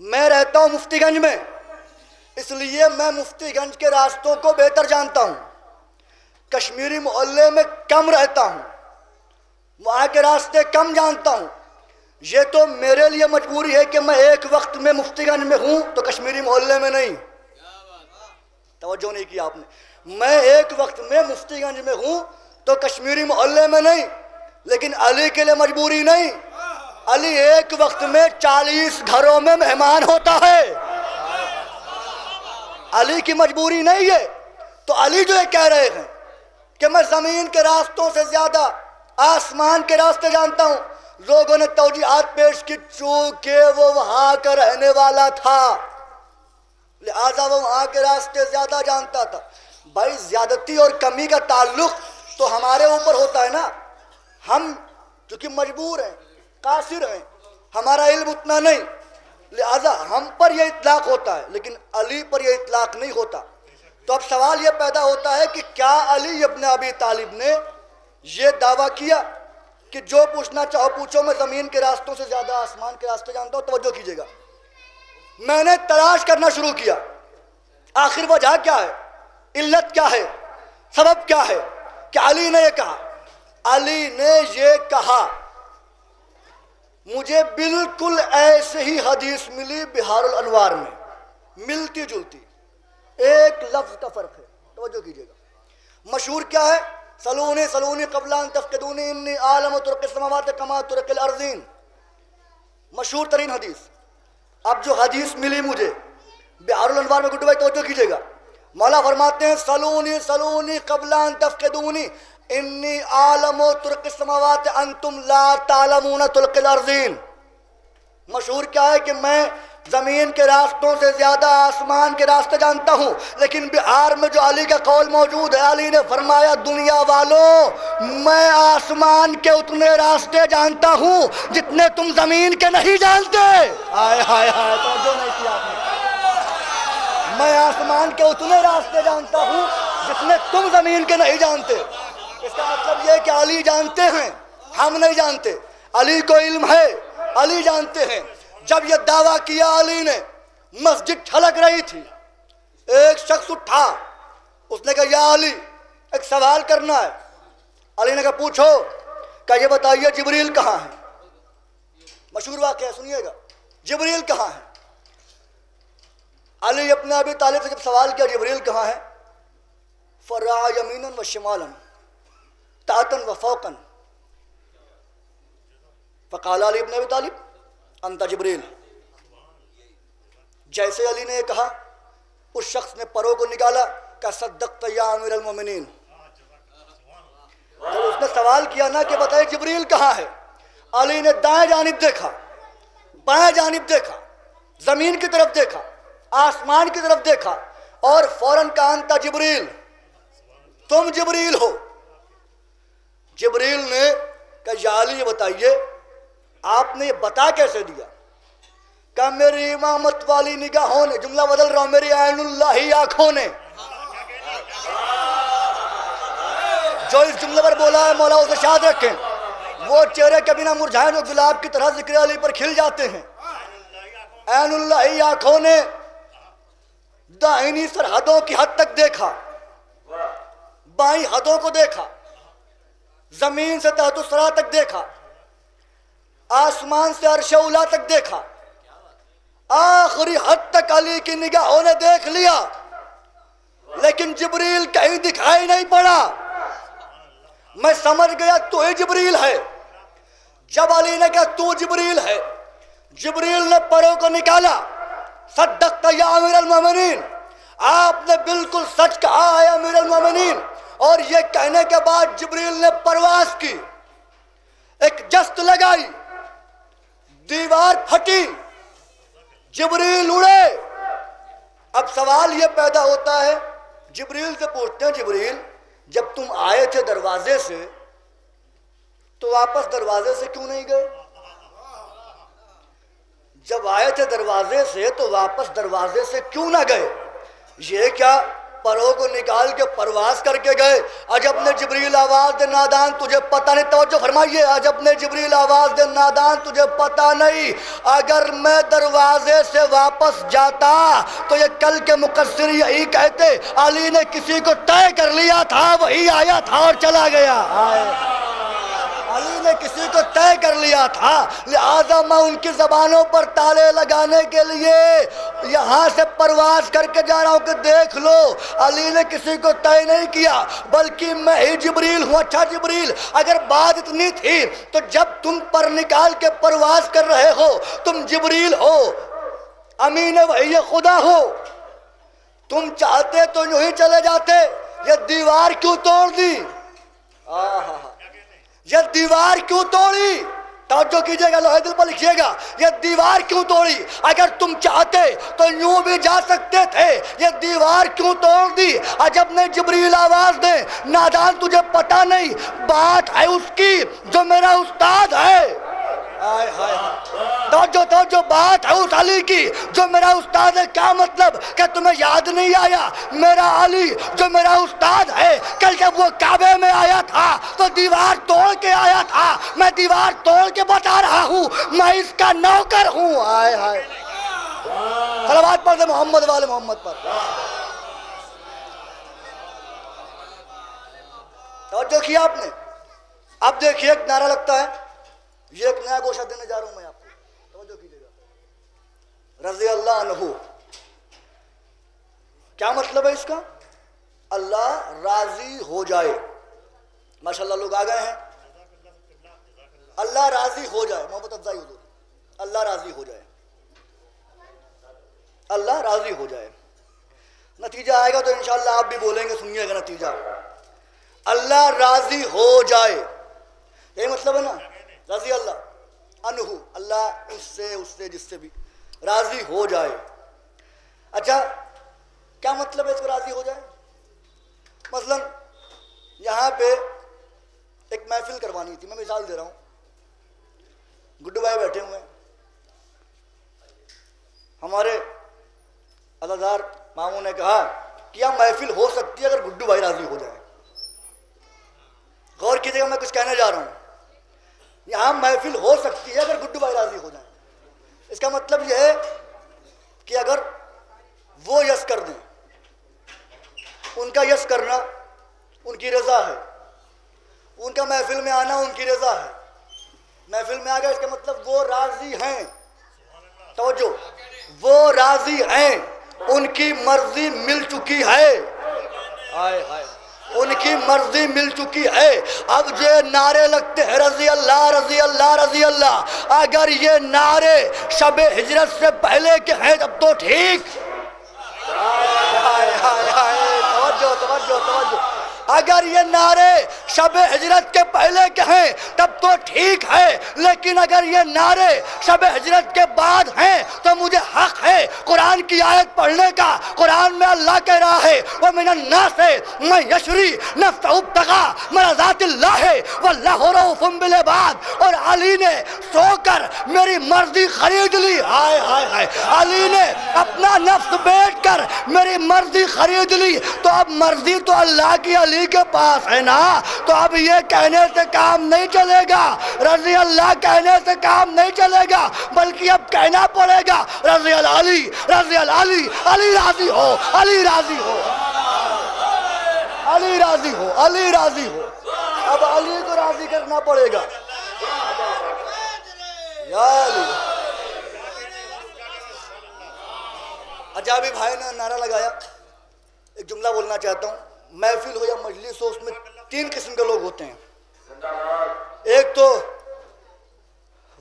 मैं रहता हूँ मुफ्तीगंज में, इसलिए मैं मुफ्तीगंज के रास्तों को बेहतर जानता हूँ। कश्मीरी मोहल्ले में कम रहता हूँ, वहाँ के रास्ते कम जानता हूँ। ये तो मेरे लिए मजबूरी है कि मैं एक वक्त में मुफ्तीगंज में हूँ तो कश्मीरी मोहल्ले में नहीं। तवज्जो नहीं किया आपने। मैं एक वक्त में मुफ्तीगंज में हूँ तो कश्मीरी मोहल्ले में नहीं, लेकिन अली के लिए मजबूरी नहीं। अली एक वक्त में 40 घरों में मेहमान होता है। अली की मजबूरी नहीं है। तो अली जो ये कह रहे हैं कि मैं ज़मीन के रास्तों से ज़्यादा आसमान के रास्ते जानता हूँ, लोगों ने तौजीहात पेश की, चूंकि वो वहाँ का रहने वाला था लिहाजा वो वहाँ के रास्ते ज़्यादा जानता था। भाई ज़्यादती और कमी का ताल्लुक तो हमारे ऊपर होता है ना। हम चूँकि मजबूर हैं, कासिर हैं, हमारा इल्म उतना नहीं, लिहाजा हम पर यह इतलाक़ होता है, लेकिन अली पर यह इतलाक़ नहीं होता। तो अब सवाल यह पैदा होता है कि क्या अली इब्न अबी तालिब ने यह दावा किया कि जो पूछना चाहो पूछो, मैं ज़मीन के रास्तों से ज़्यादा आसमान के रास्ते जानता हूँ? तवज्जो कीजिएगा, मैंने तलाश करना शुरू किया आखिर वजह क्या है, इल्लत क्या है, सबब क्या है कि अली ने यह कहा। अली ने यह कहा, मुझे बिल्कुल ऐसे ही हदीस मिली बिहारुल अनवार में, मिलती जुलती, एक लफ्ज का फर्क है। तवज्जो कीजिएगा, मशहूर क्या है, सलूनी सलूनी क़ब्ल अन तफ़क़िदूनी इन्नी आलम तुरक़िस समावात कमा तुरक़िल अर्ज़ीन, मशहूर तरीन हदीस। अब जो हदीस मिली मुझे बिहारुल अनवार में, गुड्डू भाई तवज्जो कीजिएगा, मौला फरमाते हैं सलूनी सलूनी क़ब्ल अन तफ़क़िदूनी इन्नी आलम तुरक़िस समावात अंतुम ला तालमून तुरक़िल अर्ज़ीन। मशहूर क्या है कि मैं ज़मीन के रास्तों से ज़्यादा आसमान के रास्ते जानता हूँ, लेकिन बिहार में जो अली का कौल मौजूद है, अली ने फरमाया दुनिया वालों, मैं आसमान के उतने रास्ते जानता हूँ जितने तुम ज़मीन के नहीं जानते। हाय हाय हाय, तो जो नहीं किया आपने। मैं आसमान के उतने रास्ते जानता हूँ जितने तुम ज़मीन के नहीं जानते। इसका मतलब ये कि अली जानते हैं हम नहीं जानते, अली को इल्म है, अली जानते हैं। जब ये दावा किया अली ने, मस्जिद छलक रही थी। एक शख्स उठा, उसने कहा या अली एक सवाल करना है। अली ने कहा पूछो। क्या ये बताइए जिब्रील कहाँ है? मशहूर वाक़या सुनिएगा, जिब्रील कहाँ है? अली अपने अबी तालिब से जब सवाल किया जिब्रील कहाँ है, फर्रा यमीनन व शिमालन तातन व फौकन, फ़क़ाल अली इब्न अबी तालिब अंता जिब्रील। जैसे अली ने कहा, उस शख्स ने परों को निकाला, का सद्दक़्त या अमीरुल मोमिनीन। जब उसने सवाल किया ना कि बताइए जिब्रील कहाँ है, अली ने दाएं जानिब देखा, बाएं जानिब देखा, जमीन की तरफ देखा, आसमान की तरफ देखा और फौरन कहा अंता जिब्रील, तुम जिब्रील हो। जिब्रील ने कहा या अली ये बताइए आपने ये बता कैसे दिया? कहा मेरी इमामत वाली निगाहों ने, जुमला बदल रहा हूं, मेरी ऐनुल्लाही आंखों ने जो इस जुमले पर बोला है, मौला उसे शाद रखें। वो चेहरे कभी ना मुरझाए जो गुलाब की तरह जिक्र अली पर खिल जाते हैं। ऐनुल्लाही आंखों ने दाहिनी सरहदों की हद तक देखा, बाईं हदों को देखा, जमीन से तहतुस्सरा तक देखा, आसमान से अर्श उला तक देखा, आखिरी हद तक अली की निगाहों ने देख लिया, लेकिन जिब्रील कहीं दिखाई नहीं पड़ा। मैं समझ गया तू ही जिब्रील है। जब अली ने कहा तू जिब्रील है, जिब्रील ने परों को निकाला, सद्दक़्त या अमीरुल मोमिनीन, आपने बिल्कुल सच कहा है अमीरुल मोमिनीन। और ये कहने के बाद जिब्रील ने परवास की, एक जस्त लगाई, दीवार फटी, जिब्रील उड़े। अब सवाल ये पैदा होता है, जिब्रील से पूछते हैं जिब्रील जब तुम आए थे दरवाजे से तो वापस दरवाजे से क्यों नहीं गए? जब आए थे दरवाजे से तो वापस दरवाजे से क्यों ना गए? ये क्या परों को निकाल के परवास करके गए? अजब ने जिब्रील आवाज दे नादान तुझे पता नहीं, तवज्जो फरमाइए, अजब ने जिब्रील आवाज दे नादान तुझे पता नहीं, अगर मैं दरवाजे से वापस जाता तो ये कल के मुकस्सिर यही कहते अली ने किसी को तय कर लिया था, वही आया था और चला गया। अली ने किसी को तय कर लिया था, लिहाजा मैं उनकी जबानों पर ताले लगाने के लिए यहाँ से परवास करके जा रहा हूँ कि देख लो अली ने किसी को तय नहीं किया, बल्कि मैं ही जिब्रील हूँ। अच्छा जिब्रील, अगर बात इतनी थी तो जब तुम पर निकाल के परवास कर रहे हो, तुम जिब्रील हो, अमीन वही खुदा हो, तुम चाहते तो यूं ही चले जाते, ये दीवार क्यों तोड़ दी? ये दीवार क्यों तोड़ी? तवज्जो कीजिएगा, लोहे दिल पर लिखिएगा, ये दीवार क्यों तोड़ी? अगर तुम चाहते तो यूं भी जा सकते थे, ये दीवार क्यों तोड़ दी? अजब ने जिब्रील आवाज दे नादान तुझे पता नहीं, बात है उसकी जो मेरा उस्ताद है। हाय हाय तो बात है उस अली की जो मेरा उस्ताद है। क्या मतलब? क्या तुम्हें याद नहीं आया मेरा अली जो मेरा उस्ताद है? कल जब वो काबे में आया था तो दीवार तोड़ के आया था, मैं दीवार तोड़ के बता रहा हूँ मैं इसका नौकर हूँ। हाय हाय, सलावत पढ़ दे मोहम्मद वाले मोहम्मद पर। तवज्जो किया आपने? अब देखिए एक नारा लगता है, ये एक नया गोशा देने जा रहा हूं मैं आपको, तवज्जो कीजिएगा। रज़ी अल्लाह अन्हु, क्या मतलब है इसका? अल्लाह राजी हो जाए। माशाल्लाह लोग आ गए हैं। अल्लाह राजी हो जाए, मोहम्मद अफजाई हुजूर, अल्लाह राजी हो जाए, अल्लाह राजी हो जाए। नतीजा आएगा तो इंशाअल्लाह आप भी बोलेंगे, सुनिएगा नतीजा। अल्लाह राजी हो जाए, यही मतलब है ना? राजी अल्लाह अनहु, अल्लाह उससे उससे जिससे भी राजी हो जाए। अच्छा क्या मतलब है इसको राजी हो जाए? मसलन यहाँ पे एक महफिल करवानी थी, मैं मिसाल दे रहा हूँ, गुड्डू भाई बैठे हुए हैं, हमारे अदादार मामू ने कहा कि यह महफिल हो सकती है अगर गुड्डू भाई राजी हो जाए। गौर कीजिएगा मैं कुछ कहने जा रहा हूँ। यहाँ महफिल हो सकती है अगर गुड्डू भाई राजी हो जाए। इसका मतलब यह है कि अगर वो यस कर दें, उनका यस करना उनकी रजा है, उनका महफिल में आना उनकी रजा है। महफिल में आ गया इसका मतलब वो राजी हैं। तवज्जो, वो राजी हैं, उनकी मर्जी मिल चुकी है। हाय हाय, उनकी मर्जी मिल चुकी है। अब ये नारे लगते हैं रजी अल्लाह रजी अल्लाह रजी अल्लाह, अगर ये नारे शबे हिजरत से पहले के हैं तब तो ठीक। हाय हाय हाय, तवज्जो तवज्जो तवज्जो, अगर ये नारे शबे हिजरत के पहले के हैं तब तो ठीक है, लेकिन अगर ये नारे शबे हिजरत के बाद हैं तो मुझे हक है कुरान की आयत पढ़ने का। कुरान में अल्लाह कह रहा है वो मिनन्नास है मैं यशरी नफ्तगा मरज़ातिल्लाह है वल्लाहु रऊफ़ुम बिल इबाद। और अली ने सोकर मेरी मर्जी खरीद ली। हाय हाय हाय, अली ने अपना नफ्स बेच कर मेरी मर्जी खरीद ली। तो अब मर्जी तो अल्लाह की अली के पास है ना, तो अब ये कहने से काम नहीं चलेगा, रजी अल्लाह कहने से काम नहीं चलेगा, बल्कि अब कहना पड़ेगा रजी अली रजी अली, अली राजी हो अली राजी हो अली राजी हो अली राजी हो। अब अली को राजी करना पड़ेगा। या अली। अच्छा, अभी भाई ने नारा लगाया, एक जुमला बोलना चाहता हूँ। महफिल हो या मजलिस हो, उसमें तीन किस्म के लोग होते हैं। एक तो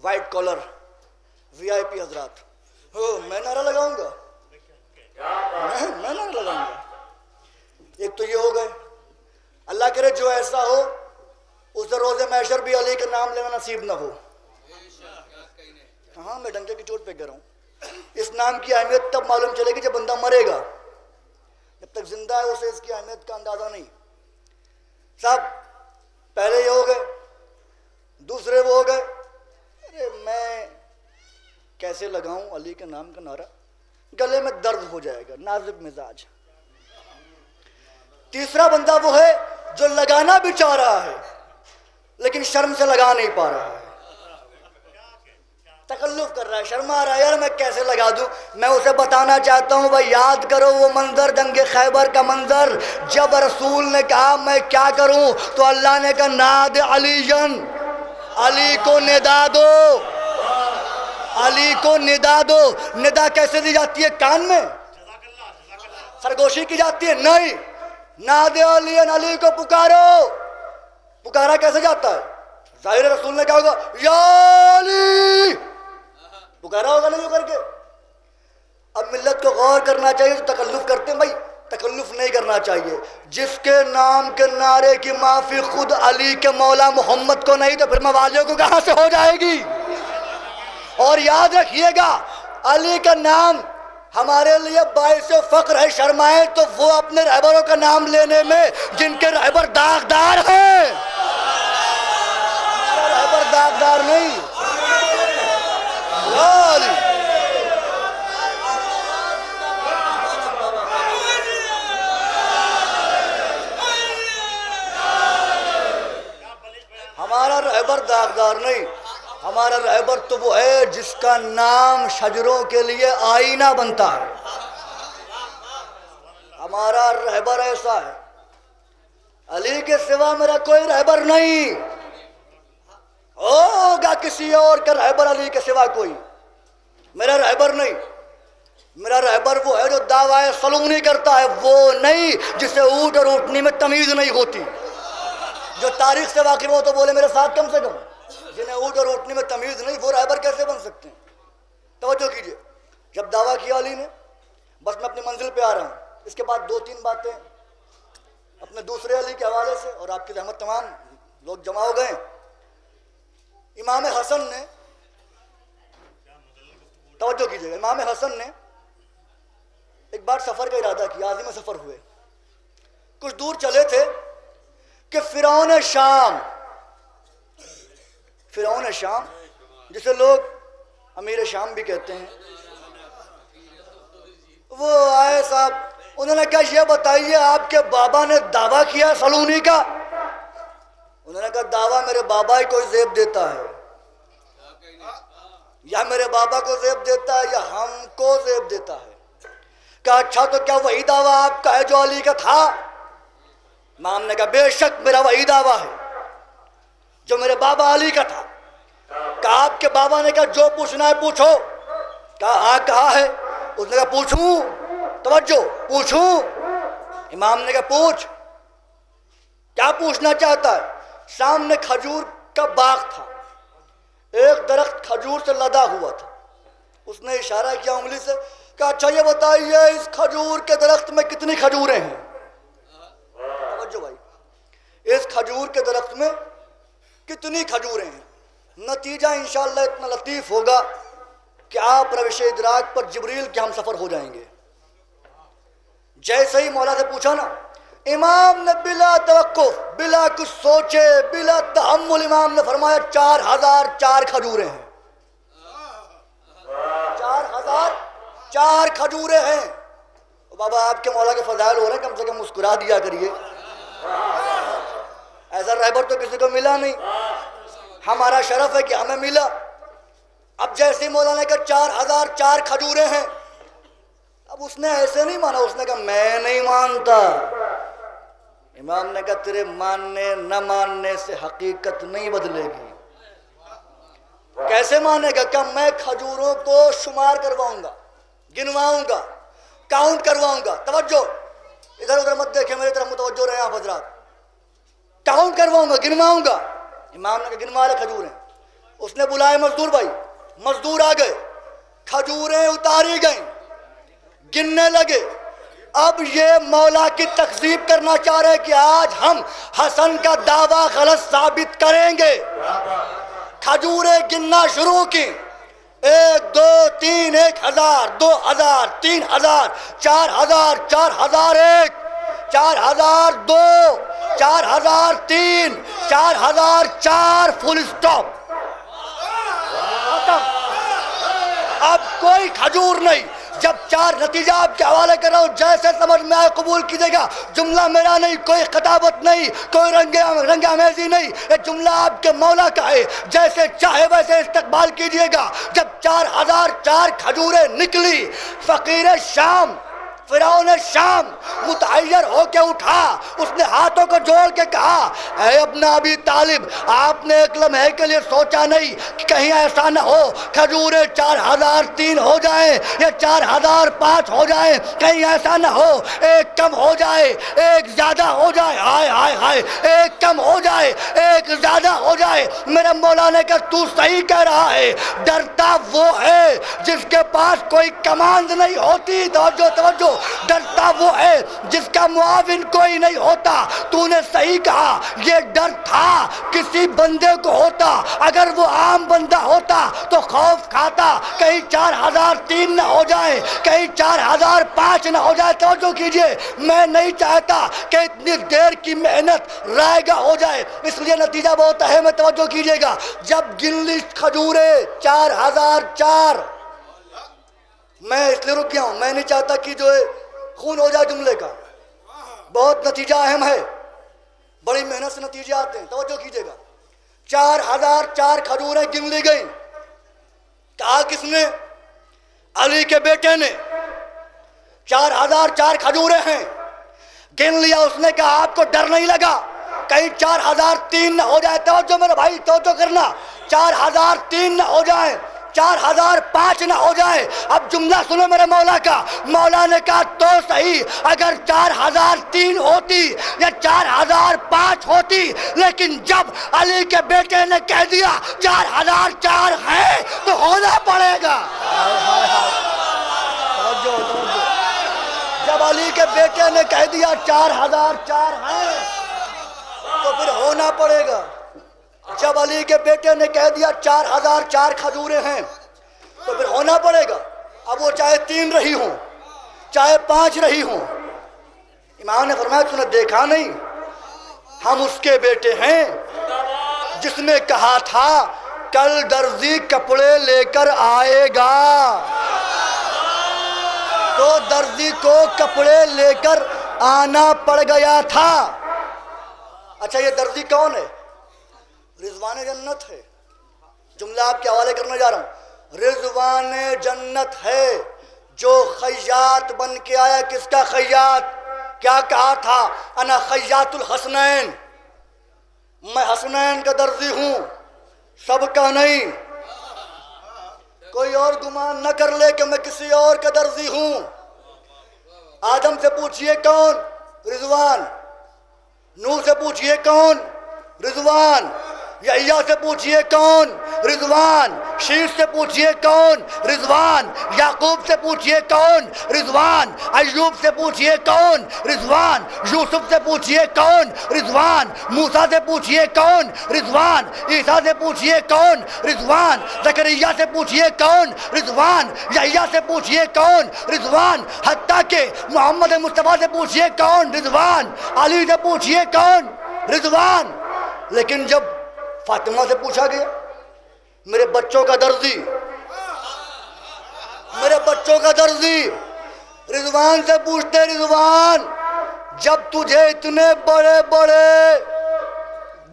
वाइट कॉलर वीआईपी हजरात, हो मैं नारा लगाऊंगा, मैं नारा लगाऊंगा। एक तो ये हो गए, अल्लाह करे जो ऐसा हो उसे रोज़े महशर भी अली का नाम लेना नसीब ना हो। हाँ, मैं डंके की चोट पे कह रहा हूँ। इस नाम की अहमियत तब मालूम चलेगी जब बंदा मरेगा, जब तक जिंदा है उसे इसकी अहमियत का अंदाजा नहीं। साहब, पहले ये हो गए, दूसरे वो हो गए, अरे मैं कैसे लगाऊं अली के नाम का नारा, गले में दर्द हो जाएगा, नाजुक मिजाज। तीसरा बंदा वो है जो लगाना भी चाह रहा है लेकिन शर्म से लगा नहीं पा रहा है, तकल्लुफ कर रहा है, शर्मा रहा है, यार मैं कैसे लगा दूं। मैं उसे बताना चाहता हूं भाई, याद करो वो मंजर, जंगे खैबर का मंजर, जब रसूल ने कहा मैं क्या करूं, तो अल्लाह ने कहा नाद अलीजन, अली को निदा दो, अली को निदा दो। निदा कैसे दी जाती है? कान में सरगोशी की जाती है? नहीं, नाद अलीन, अली को पुकारो। पुकारा कैसे जाता है? जाहिर रसूल ने क्या होगा, या अली पुकारा होगा नहीं करके। अब मिल्लत को गौर करना चाहिए, तो तकल्लुफ करते हैं भाई, तकल्लुफ नहीं करना चाहिए। जिसके नाम के नारे की माफी खुद अली के मौला मोहम्मद को नहीं तो फिर मवालियों को कहां से हो जाएगी। और याद रखिएगा, अली का नाम हमारे लिए बाइस फख्र है। शर्माए तो वो अपने रहबरों का नाम लेने में जिनके रहबर दागदार हैं, हमारा रहबर दागदार नहीं। हमारा रहबर दागदार नहीं, हमारा रहबर तो वो है जिसका नाम शजरों के लिए आईना बनता है। हमारा रहबर ऐसा है, अली के सिवा मेरा कोई रहबर नहीं होगा, किसी और का रहबर अली के सिवा कोई मेरा रहबर नहीं। मेरा रहबर वो है जो दावा सलूनी करता है, वो नहीं जिसे ऊँट और ऊँटनी में तमीज नहीं होती। जो तारीख से वाकिफ हो तो बोले मेरे साथ कम से कम, जिन्हें ऊँट और ऊँटनी में तमीज नहीं, वो रहबर कैसे बन सकते हैं? तवज्जो कीजिए, जब दावा किया अली ने, बस मैं अपनी मंजिल पे आ रहा हूँ। इसके बाद दो तीन बातें अपने दूसरे अली के हवाले से, और आपकी रहमत तमाम लोग जमा हो गए। इमाम हसन ने, तवज्जो कीजिएगा, इमाम हसन ने एक बार सफ़र का इरादा किया, आज़िम सफ़र हुए, कुछ दूर चले थे कि फ़िरौन शाम, फ़िरौन शाम जिसे लोग अमीर शाम भी कहते हैं, वो आए साहब, उन्होंने कहा ये बताइए आपके बाबा ने दावा किया सलूनी का? उन्होंने कहा दावा मेरे बाबा ही कोई जेब देता है। या मेरे बाबा को ज़ेब देता है या हमको ज़ेब देता है। कहा अच्छा तो क्या वही दावा आपका है जो अली का था? इमाम ने कहा बेशक मेरा वही दावा है जो मेरे बाबा अली का था। कहा आपके बाबा ने कहा जो पूछना है पूछो। कहा हाँ कहा है? उसने कहा पूछूं? तवज्जो, पूछूं? इमाम ने कहा पूछ। क्या पूछना चाहता है? सामने खजूर का बाग था, एक दरख्त खजूर से लदा हुआ था। उसने इशारा किया उंगली से, कहा अच्छा ये बताइए इस खजूर के दरख्त में कितनी खजूरें हैं? तवज्जो भाई, इस खजूर के दरख्त में कितनी खजूरें हैं? नतीजा इंशाअल्लाह इतना लतीफ होगा कि आप रविश इदराक पर जिब्रील के हम सफर हो जाएंगे। जैसे ही मौला से पूछा ना, इमाम ने बिला तवक्कुफ, बिला कुछ सोचे, बिला तहम्मुल, इमाम ने फरमाया 4004 खजूरें हैं। 4004 खजूरें हैं। बाबा आपके मौला के फजाइल हो रहे हैं, कम से कम मुस्कुरा दिया करिए। ऐसा रहबर तो किसी को मिला नहीं, हमारा शरफ है कि हमें मिला। अब जैसे मौला ने कहा 4004 खजूरें हैं, अब उसने ऐसे नहीं माना, उसने कहा मैं नहीं मानता। इमाम ने कहा तेरे मानने न मानने से हकीकत नहीं बदलेगी। कैसे मानेगा? क्या मैं खजूरों को शुमार करवाऊंगा, गिनवाऊंगा, काउंट करवाऊंगा। तवज्जो, इधर उधर मत देखे, मेरी तरफ मुतवज्जो रहे आप हजरात। काउंट करवाऊंगा, गिनवाऊंगा। इमाम ने कहा गिनवा ले खजूरें। उसने बुलाए मजदूर भाई, मजदूर आ गए, खजूरें उतारी गई, गिनने लगे। अब ये मौला की तकज़ीब करना चाह रहे कि आज हम हसन का दावा गलत साबित करेंगे। खजूरें गिनना शुरू की, 1 2 3 1000 2000 3000 4000 4001 4002 4003 4004 फुल स्टॉप, खत्म। अब कोई खजूर नहीं। जब 4 नतीजा आपके हवाले कर रहा हूं, जैसे समझ में आए कबूल कीजिएगा। जुमला मेरा नहीं, कोई खताबत नहीं, कोई रंग अमेजी नहीं, ये जुमला आपके मौला का है। जैसे चाहे वैसे इस्तकबाल कीजिएगा। जब 4004 खजूरें निकली, फकीर शाम फिरौन शाम मुतहय्यर होके उठा। उसने हाथों को जोड़ के कहा, ऐ अपना अबी तालिब, आपने एक लम्हे के लिए सोचा नहीं कि कहीं ऐसा न हो खजूरें 4003 हो जाए या 4005 हो जाए? कहीं ऐसा न हो एक कम हो जाए, एक ज्यादा हो जाए। हाय हाय हाय, एक कम हो जाए, एक ज्यादा हो जाए। मेरे मौला ने कहा तू सही कह रहा है। डरता वो है जिसके पास कोई कमांड नहीं होती। तवज्जो तवज्जो, डरता वो है जिसका मुआविन कोई नहीं होता। तूने सही कहा, ये डर था किसी बंदे को होता। अगर वो आम बंदा होता तो खौफ खाता कहीं 4003 न हो जाए, कहीं 4005 न हो जाए। तवज्जो कीजिए, मैं नहीं चाहता कि इतनी देर की मेहनत रायगा हो जाए, इसलिए नतीजा बहुत अहम है। तवज्जो कीजिएगा, जब गिनली खजूरें 4004, मैं इसलिए रुक गया हूं, मैं नहीं चाहता कि जो है खून हो जाए जुमले का। बहुत नतीजा अहम है, बड़ी मेहनत से नतीजे आते हैं। तवज्जो कीजिएगा, 4004 खजूरें गिन ली गई। कहा किसने? अली के बेटे ने। 4004 खजूरें हैं, गिन लिया। उसने कहा आपको डर नहीं लगा कहीं 4003 न हो जाए? तवज्जो मेरे भाई, तवज्जो करना, 4003 न हो जाए, 4005 न हो जाए। अब जुमला सुनो मेरे मौला का। मौला ने कहा तो सही, अगर 4003 होती या 4005 होती, लेकिन जब अली के बेटे ने कह दिया 4004 है तो होना पड़ेगा। जब अली के बेटे ने कह दिया 4004 है तो फिर होना पड़ेगा। जब अली के बेटे ने कह दिया 4004 खजूरें हैं तो फिर होना पड़ेगा। अब वो चाहे 3 रही हों, चाहे 5 रही हों। इमाम ने फरमाया तूने देखा नहीं, हम उसके बेटे हैं जिसने कहा था कल दर्जी कपड़े लेकर आएगा, तो दर्जी को कपड़े लेकर आना पड़ गया था। अच्छा, ये दर्जी कौन है? रिजवान जन्नत है। जुमला आपके हवाले करने जा रहा हूं। रिजवान जन्नत है जो खैयात बन के आया। किसका खैयात? क्या कहा था? अना खैयातुल हसनैन, मैं हसनैन का दर्जी हूं, सबका नहीं। कोई और गुमान न कर ले कि मैं किसी और का दर्जी हूं। आदम से पूछिए कौन? रिजवान। नूह से पूछिए कौन? रिजवान। यहिया से पूछिए कौन? रिजवान। शीश से पूछिए कौन? रिजवान। याकूब से पूछिए कौन? रिजवान। अय्यूब से पूछिए कौन? रिजवान। यूसुफ से पूछिए कौन? रिजवान। मूसा से पूछिए कौन? रिजवान। ईसा से पूछिए कौन? रिजवान। जकरिया से पूछिए कौन? रिजवान। यहिया से पूछिए कौन? रिजवान। हत्ता के मोहम्मद मुस्तफ़ा से पूछिए कौन? रिजवान। अली से पूछिए कौन? रिजवान। लेकिन जब फातिमा से पूछा गया, मेरे बच्चों का दर्जी, मेरे बच्चों का दर्जी, रिजवान से पूछते, रिजवान जब तुझे इतने बड़े बड़े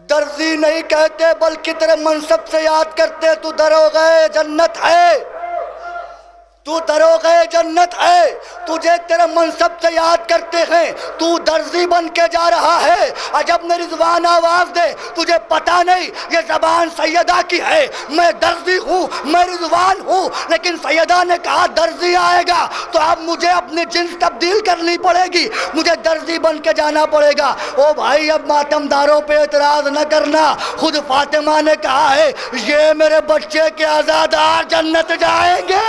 दर्जी नहीं कहते बल्कि तेरे मनसब से याद करते, तू दरोगे जन्नत है, तू दरोगे जन्नत है, तुझे तेरे मनसब से याद करते हैं, तू दर्जी बन के जा रहा है। और जब मेरी ज़ुबान आवाज़ दे, तुझे पता नहीं ये ज़बान सैयदा की है, मैं दर्जी हूँ, मेरी ज़ुबान हूँ। लेकिन सैयदा ने कहा दर्जी आएगा तो अब मुझे अपनी जिन्स तब्दील करनी पड़ेगी, मुझे दर्जी बन के जाना पड़ेगा। ओ भाई, अब मातमदारों पे एतराज़ न करना, खुद फातिमा ने कहा है ये मेरे बच्चे के आज़ादार जन्नत जाएंगे।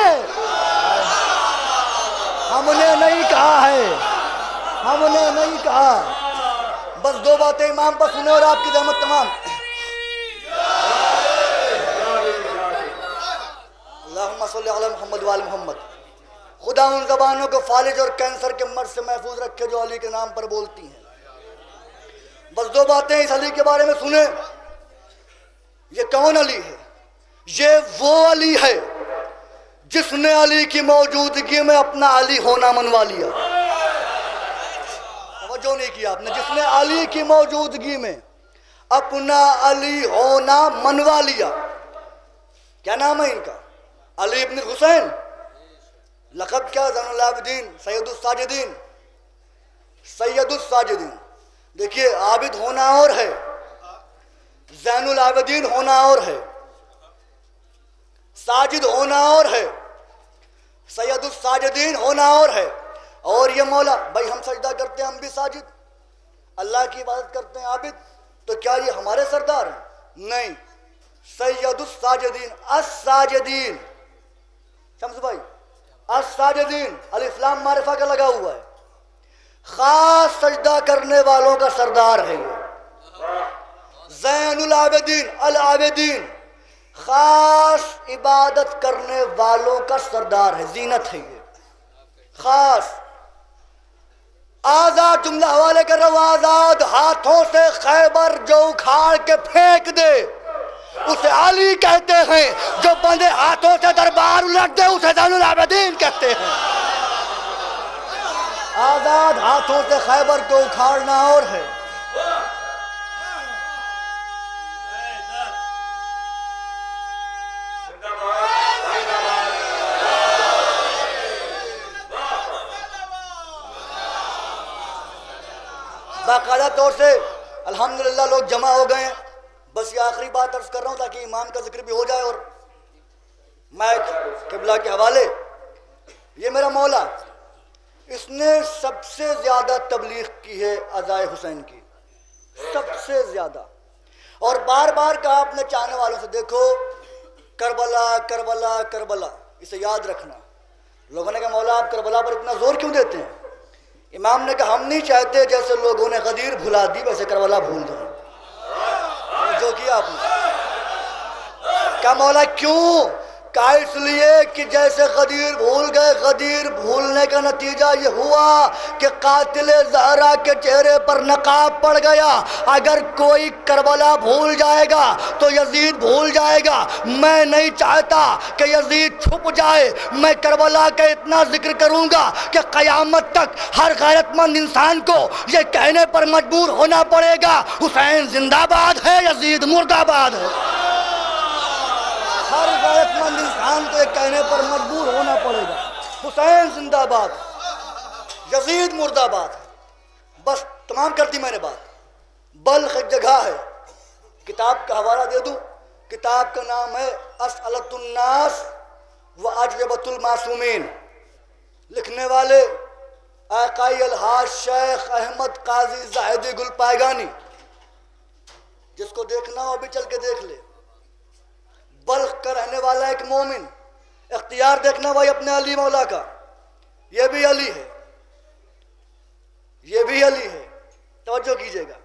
हमने नहीं कहा है, हमने नहीं कहा। बस दो बातें इमाम पर सुने और आपकी रहमत तमाम। अल्लाहुम्मा सल्ली अला मुहम्मद व आल मुहम्मद। खुदा उन ज़बानों को फालिज और कैंसर के मर्ज से महफूज रखे जो अली के नाम पर बोलती हैं। बस दो बातें इस अली के बारे में सुने। ये कौन अली है? ये वो अली है जिसने अली की मौजूदगी में अपना अली होना मनवा लिया। तवज्जो नहीं किया आपने। जिसने अली की मौजूदगी में अपना अली होना मनवा लिया। क्या नाम है इनका? अली इब्न हुसैन। लक़ब क्या? ज़ैनुल आबिदीन, सैयदुस साजिदीन, सैयदुस साजिदीन। देखिए, आबिद होना और है, ज़ैनुल आबिदीन होना और है, साजिद होना और है, सैयदुस साजिदीन होना और है। और ये मौला, भाई हम सजदा करते हैं, हम भी साजिद, अल्लाह की इबादत करते हैं, आबिद, तो क्या ये हमारे सरदार हैं? नहीं, सैयदुस साजिदीन, अस-साजिदीन। शम्स भाई, अस-साजिदीन अलिफ लाम मारिफा का लगा हुआ है। खास सजदा करने वालों का सरदार है ये। ज़ैनुल आबिदीन, अल आबिदीन, खास इबादत करने वालों का सरदार है, जीनत है ये खास। आजाद जुमला हवाले कर रहा हूं। आजाद हाथों से खैबर जो उखाड़ के फेंक दे उसे अली कहते हैं, जो बंदे हाथों से दरबार उलट दे उसे ज़ैनुल आबिदीन कहते हैं। आजाद हाथों से खैबर को उखाड़ना और है। बाकायदा तौर से अल्हम्दुलिल्लाह लोग जमा हो गए हैं। बस ये आखिरी बात अर्ज कर रहा हूँ ताकि इमाम का जिक्र भी हो जाए। और मैं किबला के हवाले, ये मेरा मौला, इसने सबसे ज़्यादा तबलीग की है अज़ाए हुसैन की, सबसे ज़्यादा। और बार बार कहा अपने चाहने वालों से, देखो करबला करबला करबला, इसे याद रखना। लोगों ने कहा मौला आप करबला पर इतना जोर क्यों देते हैं? इमाम ने कहा हम नहीं चाहते जैसे लोगों ने गदीर भुला दी वैसे करबला भूल जाए। जो किया आपने। क्या मौला क्यों? कहा इसलिए कि जैसे गदीर भूल गए, गदीर भूलने का नतीजा ये हुआ कि कातिल ज़हरा के चेहरे पर नकाब पड़ गया। अगर कोई करबला भूल जाएगा तो यजीद भूल जाएगा। मैं नहीं चाहता कि यजीद छुप जाए। मैं करबला का इतना जिक्र करूंगा कि क़यामत तक हर गैरतमंद इंसान को ये कहने पर मजबूर होना पड़ेगा, हुसैन जिंदाबाद है, यजीद मुर्दाबाद है। हर गैरतमंद इंसान को एक कहने पर मजबूर होना पड़ेगा, हुसैन जिंदाबाद, यजीद मुर्दाबाद। बस तमाम कर दी मैंने बात। बल्ख एक जगह है, किताब का हवाला दे दूं, किताब का नाम है असअलतुन्नास व अजवबतुल मासूमीन। लिखने वाले आकाई अलहाज शेख अहमद काजी जाहिदी गुल पायगानी। जिसको देखना हो अभी चल के देख ले। बल्ख का रहने वाला एक मोमिन, इख्तियार देखना भाई अपने अली मौला का, ये भी अली है, ये भी अली है, तवज्जो कीजिएगा।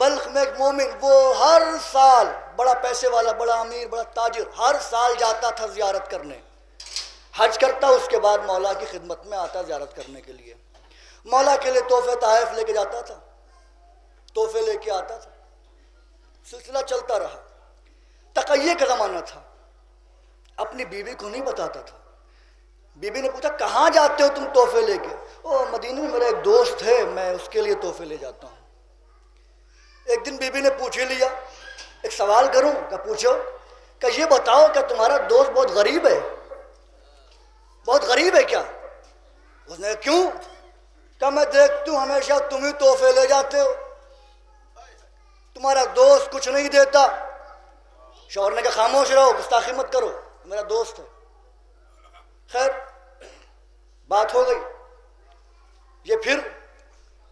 बल्ख में एक मोमिन, वो हर साल, बड़ा पैसे वाला, बड़ा अमीर, बड़ा ताजिर, हर साल जाता था ज़ियारत करने, हज करता, उसके बाद मौला की खिदमत में आता ज़ियारत करने के लिए। मौला के लिए तोहफे तहफ़ लेके जाता था, तोहफे लेके आता था, सिलसिला चलता रहा। तक़य्ये का ज़माना था, अपनी बीवी को नहीं बताता था। बीवी ने पूछा कहाँ जाते हो तुम तोहफे लेके? ओ मदीने में मेरा एक दोस्त है, मैं उसके लिए तोहफे ले जाता हूँ। एक दिन बीवी ने पूछ ही लिया, एक सवाल करूँ? क्या पूछो? क्या ये बताओ क्या तुम्हारा दोस्त बहुत गरीब है? बहुत गरीब है क्या? उसने क्यों? क्या मैं देखती हूँ हमेशा तुम ही तोहफे ले जाते हो, तुम्हारा दोस्त कुछ नहीं देता। शौहर ने कहा खामोश रहो, गुस्ताखी मत करो, मेरा दोस्त है। खैर बात हो गई। ये फिर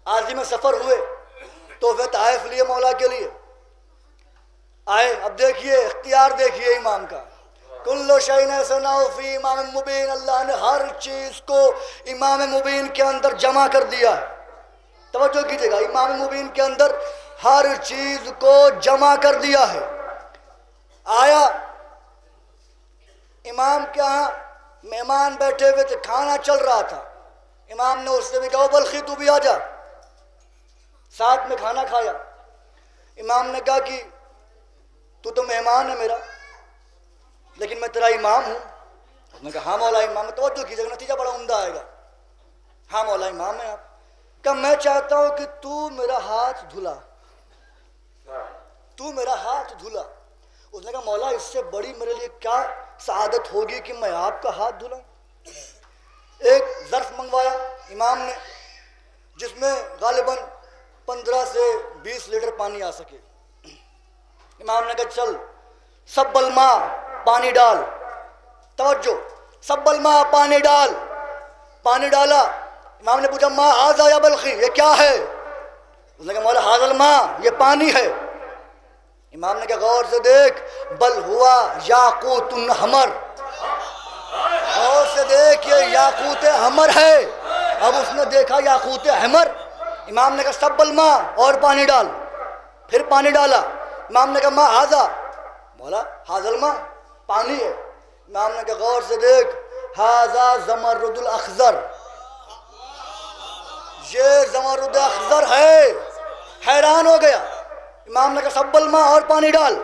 आज़ी में सफ़र हुए, तोहफे तहफ़ लिए मौला के लिए, आए। अब देखिए इख्तियार देखिए इमाम का, कुल्लो शैइन सनाउ फी इमाम मुबीन। अल्लाह ने हर चीज़ को इमाम मुबीन के अंदर जमा कर दिया है। तवज्जो कीजिएगा, इमाम मुबीन के अंदर हर चीज़ को जमा कर दिया है। आया इमाम के यहाँ मेहमान बैठे हुए थे, खाना चल रहा था। इमाम ने उससे भी कहा बल्खी तू भी आ जा, साथ में खाना खाया। इमाम ने कहा कि तू तो मेहमान है मेरा, लेकिन मैं तेरा इमाम हूँ। उसने कहा हाँ मौला इमाम है। तवज्जो कीजिएगा, नतीजा बड़ा उम्दा आएगा। हाँ मौला इमाम है आप। क्या मैं चाहता हूँ कि तू मेरा हाथ धुला, तू मेरा हाथ धुला। उसने कहा मौला इससे बड़ी मेरे लिए क्या सआदत होगी कि मैं आपका हाथ धुलाऊं। एक ज़र्फ़ मंगवाया इमाम ने, जिसमें गालिबन 15 से 20 लीटर पानी आ सके। इमाम ने कहा चल सब्बल माँ पानी डाल। तवज्जो, सब्बल माँ पानी डाल। पानी डाला। इमाम ने पूछा माँ आज़ा या बल्खी, ये क्या है? उसने कहा मौला हाज़ल माँ, ये पानी है। इमाम ने कहा गौर से देख, बल हुआ याकूतुन हमर, गौर से देख ये याकूत हमर है। अब उसने देखा याकूत हमर। इमाम ने कहा सब्बल माँ, और पानी डाल। फिर पानी डाला। इमाम ने कहा माँ हाजा, मौला हाजल माँ पानी है। इमाम ने कहा गौर से देख, हाजा ज़मरुदुल अख़ज़र, ये ज़मरुद अख़ज़र है। हैरान हो गया। इमाम ने कहा सब्बल माँ, और पानी डाल।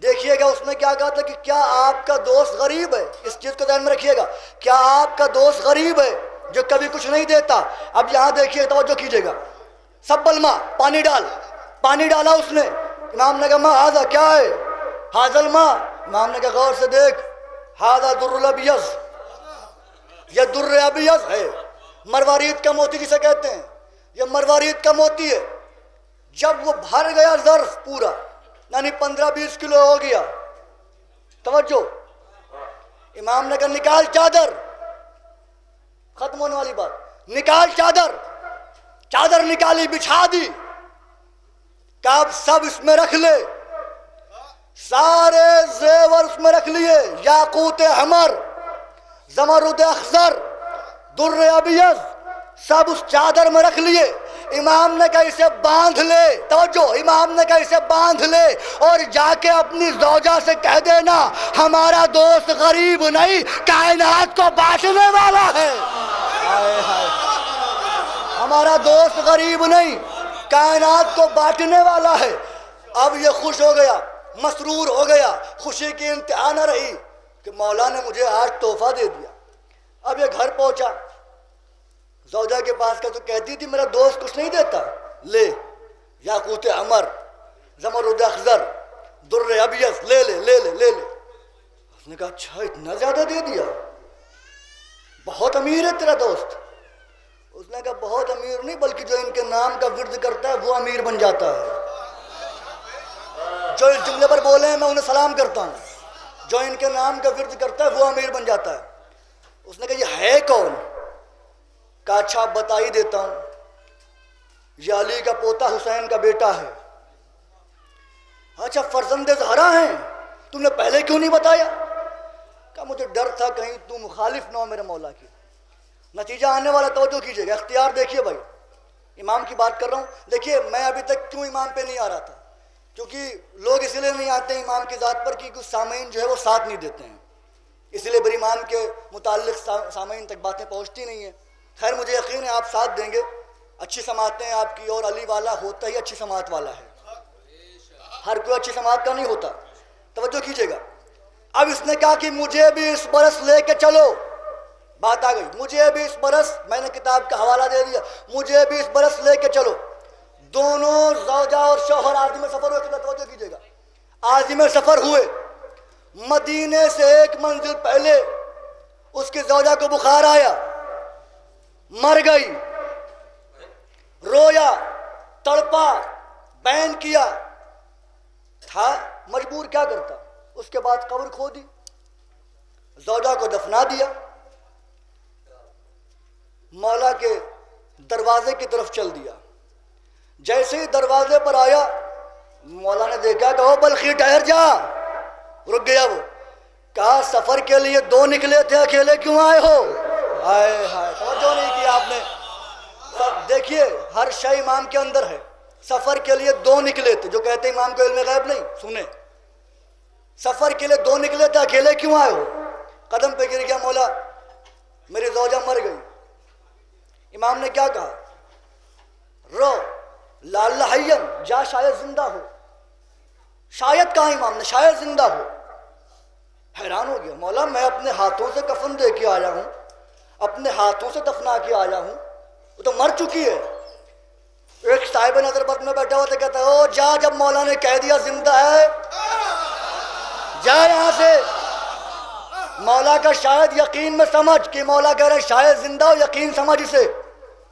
देखिएगा उसने क्या कहा था कि क्या आपका दोस्त गरीब है? इस चीज़ को ध्यान में रखिएगा, क्या आपका दोस्त गरीब है जो कभी कुछ नहीं देता? अब यहाँ देखिए, तवज्जो कीजिएगा, सब्बल माँ पानी डाल। पानी डाला उसने। इमाम ने कहा माँ हाजा क्या है? हाजल माँ। इमाम ने कहा गौर से देख, हाजा दुर्रुल अबियज़, यह दुर्र अबियज़ है, मरवारीद का मोती जिसे कहते हैं, यह मरवारीद का मोती है। जब वो भर गया ज़र्फ़ पूरा, यानी 15-20 किलो हो गया। तवज्जो, इमाम ने कहा निकाल चादर। खत्म होने वाली बात, निकाल चादर। चादर निकाली, बिछा दी। कब सब इसमें रख ले, सारे जेवर उसमें रख लिए, याकूत हमर, ज़मरुद अख़ज़र, दुर्र अबियज़, सब उस चादर में रख लिए। इमाम ने कहा इसे बांध ले। तवज्जो, इमाम ने कहा इसे बांध ले और जाके अपनी ज़ौजा से कह देना हमारा दोस्त गरीब नहीं, कायनात को बांटने वाला है। हाय हाय, हमारा दोस्त गरीब नहीं, कायनात को बांटने वाला है। अब ये खुश हो गया, मसरूर हो गया, खुशी की इंतहा न रही कि मौला ने मुझे आज तोहफा दे दिया। अब ये घर पहुंचा, ज़ौजा के पास का तो कहती थी मेरा दोस्त कुछ नहीं देता, ले याकूत अमर, ज़मरुद अख़ज़र, दुर्र अबियज़, ले ले ले ले ले ले। उसने कहा अच्छा इतना ज्यादा दे दिया, बहुत अमीर है तेरा दोस्त। उसने कहा बहुत अमीर नहीं, बल्कि जो इनके नाम का विर्द करता है वो अमीर बन जाता है। जो इस जुमले पर बोले हैं मैं उन्हें सलाम करता हूँ, जो इनके नाम का विर्द करता है वो अमीर बन जाता है। उसने कहा ये है कौन? कहा अच्छा बता ही देता हूँ, ये अली का पोता हुसैन का बेटा है। अच्छा फर्जंदे ज़हरा हैं, तुमने पहले क्यों नहीं बताया? कहा मुझे डर था कहीं तू मुखालिफ ना हो मेरे मौला की। नतीजा आने वाला तवज्जो कीजिएगा, इख्तियार देखिए भाई, इमाम की बात कर रहा हूँ। देखिए मैं अभी तक क्यों इमाम पे नहीं आ रहा था, क्योंकि लोग इसलिए नहीं आते इमाम की ज़ात पर कि कुछ सामीन जो है वो साथ नहीं देते हैं, इसलिए फिर इमाम के मुताल्लिक सामीन तक बातें पहुँचती नहीं है। खैर मुझे यकीन है आप साथ देंगे, अच्छी समातें हैं आपकी, और अली वाला होता ही अच्छी समात वाला है, हर कोई अच्छी समात का नहीं होता। तवज्जो कीजिएगा। अब इसने कहा कि मुझे भी इस बरस लेके चलो, बात आ गई, मुझे भी इस बरस, मैंने किताब का हवाला दे दिया, मुझे भी इस बरस लेके चलो। दोनों ज़ौजा और शौहर आज़िम सफ़र हुए। तवज्जो कीजिएगा, आज़िम सफ़र हुए, मदीने से एक मंजिल पहले उसकी ज़ौजा को बुखार आया, मर गई, रोया, तड़पा, बैन किया, था मजबूर क्या करता। उसके बाद कब्र खोदी, ज़ौजा को दफना दिया, मौला के दरवाजे की तरफ चल दिया। जैसे ही दरवाजे पर आया, मौला ने देखा कि ओ बल्खी ठहर जा, रुक गया वो। कहा सफर के लिए दो निकले थे, अकेले क्यों आए हो? हाय हाय, तवज्जो नहीं किया आपने। सब देखिए हर शय इमाम के अंदर है। सफर के लिए दो निकले थे, जो कहते इमाम को इल्म गैब नहीं, सुने, सफर के लिए दो निकले थे, अकेले क्यों आए हो? कदम पे गिर गया, मौला मेरी ज़ौजा मर गई। इमाम ने क्या कहा? रो लाल हय्यन, जा शायद जिंदा हो। शायद कहा इमाम ने, शायद जिंदा हो। हैरान हो गया, मौला मैं अपने हाथों से कफन दे के आया हूं, अपने हाथों से दफना के आया हूं, वो तो मर चुकी है। एक साहिब नजरबत में बैठा हुआ था, कहता है ओ जा, जब मौला ने कह दिया जिंदा है जा यहां से। मौला का शायद यकीन में समझ कि मौला कह रहे शायद जिंदा हो, यकीन समझ इसे।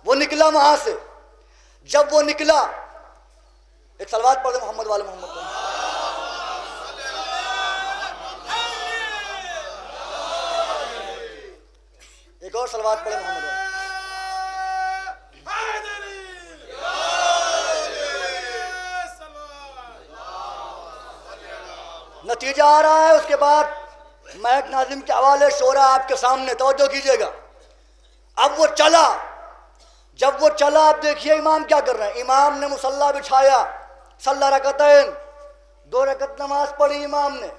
वो निकला वहां से। जब वो निकला, एक सलवात पढ़ दे मोहम्मद वाले मोहम्मद को। एक और सलवात पढ़े मोहम्मद वाले। नतीजा आ रहा है। उसके बाद महक नाजिम के हवाले शोरा आपके सामने, तवज्जो कीजिएगा। अब वो चला, जब वो चला, आप देखिए इमाम क्या कर रहे हैं। इमाम ने मुसल्ला बिछाया, सल्ला रकतैन, 2 रकत नमाज पढ़ी इमाम ने,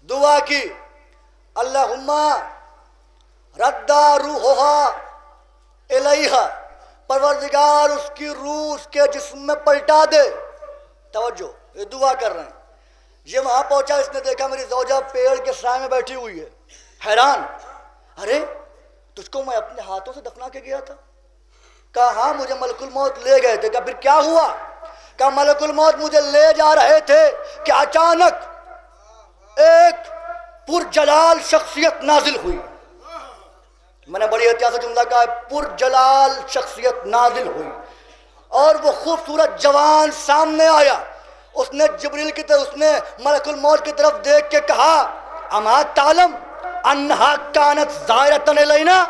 दुआ की, अल्लाहुम्मा रद्दा रूहा इलैहा, परवरदिगार उसकी रूह उसके जिस्म में पलटा दे। तवज्जो, ये दुआ कर रहे हैं। ये वहां पहुंचा, इसने देखा मेरी ज़ौजा पेड़ के साए में बैठी हुई है। हैरान, अरे तुझको मैं अपने हाथों से दफना के गया था। कहा हाँ, मुझे मलकुल मौत ले गए थे। कहा फिर क्या हुआ? कहा मलकुल मौत मुझे ले जा रहे थे कि अचानक एक पुरजलाल शख्सियत नाजिल हुई। मैंने बड़ी एहतियात से जुमला कहा, पुरजलाल शख्सियत नाजिल हुई, और वो खूबसूरत जवान सामने आया। उसने जिब्रील की तरफ, उसने मलकुल मौत की तरफ देख के कहा, अमा तालम अन्हा कानत ज़ायरतन इलैना,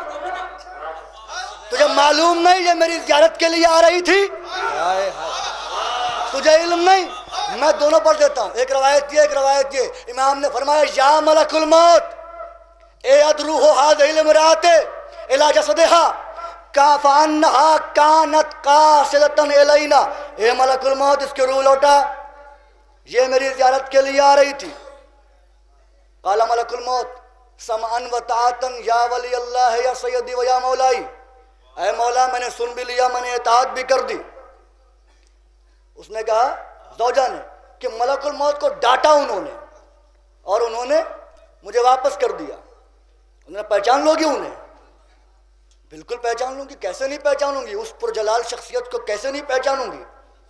तुझे मालूम नहीं ये मेरी ज़ियारत के लिए आ रही थी? तुझे इल्म नहीं? मैं दोनों पढ़ देता हूँ, एक रवायत ये, एक रवायत ये। इमाम ने फरमाया या मलकुल मौत ए अदरूहु हाज़िहिल इमराते इला जसदिहा काफ़अन्नहा कानत क़ासिदतन इलैना, ए मलकुल मौत इसकी रूह लौटा, ये मेरी ज़ियारत के लिए आ रही थी। काला मलकुल मौत समअन व ताअतन या वली अल्लाह या सय्यदी व या मौलाई, ऐ मौला मैंने सुन भी लिया, मैंने इताअत भी कर दी। उसने कहा ज़ौजा ने कि मलकुल मौत को डांटा उन्होंने, और उन्होंने मुझे वापस कर दिया। उन्होंने पहचान लोगी उन्हें? बिल्कुल पहचान लूंगी, कैसे नहीं पहचानूंगी, उस पुरजलाल शख्सियत को कैसे नहीं पहचानूंगी।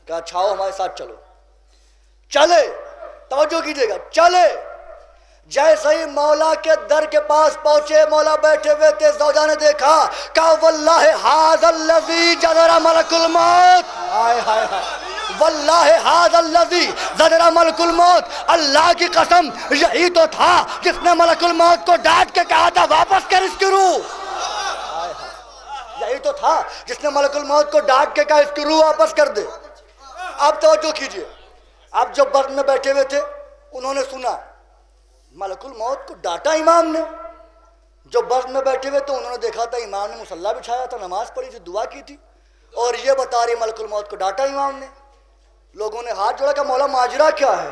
कहा छाओ हमारे साथ चलो। चले, तवज्जो कीजिएगा, चले। जैसे ही मौला के दर के पास पहुंचे, मौला बैठे हुए थे, ज़ौजा ने देखा, कहा वल्लाहि हाज़ल्लज़ी जज़रा मलकुल मौत, हाय हाय हाय, वल्लाहि हाज़ल्लज़ी जज़रा मलकुल मौत, अल्लाह की कसम यही तो था जिसने मलकुल मौत को डांट के कहा था वापस कर इसकी रूह। यही तो था जिसने मलकुल मौत को डांट के कहा इसकी रूह वापस कर दे। अब तवज्जो कीजिए, अब जब बर्द में बैठे हुए थे उन्होंने सुना मलकुल मौत को डांटा इमाम ने। जो बर्द में बैठे हुए थे उन्होंने देखा था इमाम ने मुसल्ला बिछाया था, नमाज पढ़ी थी, दुआ की थी, और ये बता रही मलकुल मौत को डांटा इमाम ने। लोगों ने हाथ जोड़ा, का मौला माजरा क्या है?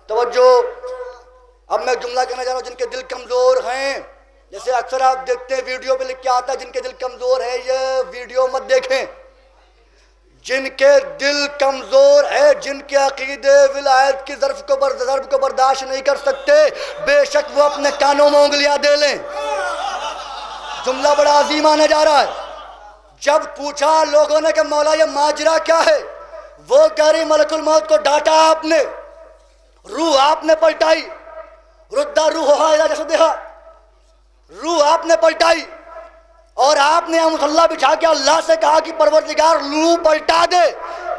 तवज्जो, अब मैं जुमला कहना चाह रहा हूँ, जिनके दिल कमज़ोर हैं, जैसे अक्सर आप देखते हैं वीडियो पे लिख के आता है जिनके दिल कमज़ोर है, ये वीडियो मत देखें। जिनके दिल कमज़ोर है, जिनके अकीदे विलायत की ज़र्फ़ को बर्दाश्त नहीं कर सकते, बेशक वो अपने कानों में उंगलियां दे लें। जुमला बड़ा अजीम आने जा रहा है। जब पूछा लोगों ने कि मौला ये माजरा क्या है, वो कह रही मलकुल मौत को डांटा आपने, रूह आपने पलटाई, रुद्दा रूह जैसे देखा, रूह आपने पलटाई, और आपने यहाँ मुसल्ला बिछा के अल्लाह से कहा कि परवरदिगार रूह पलटा दे।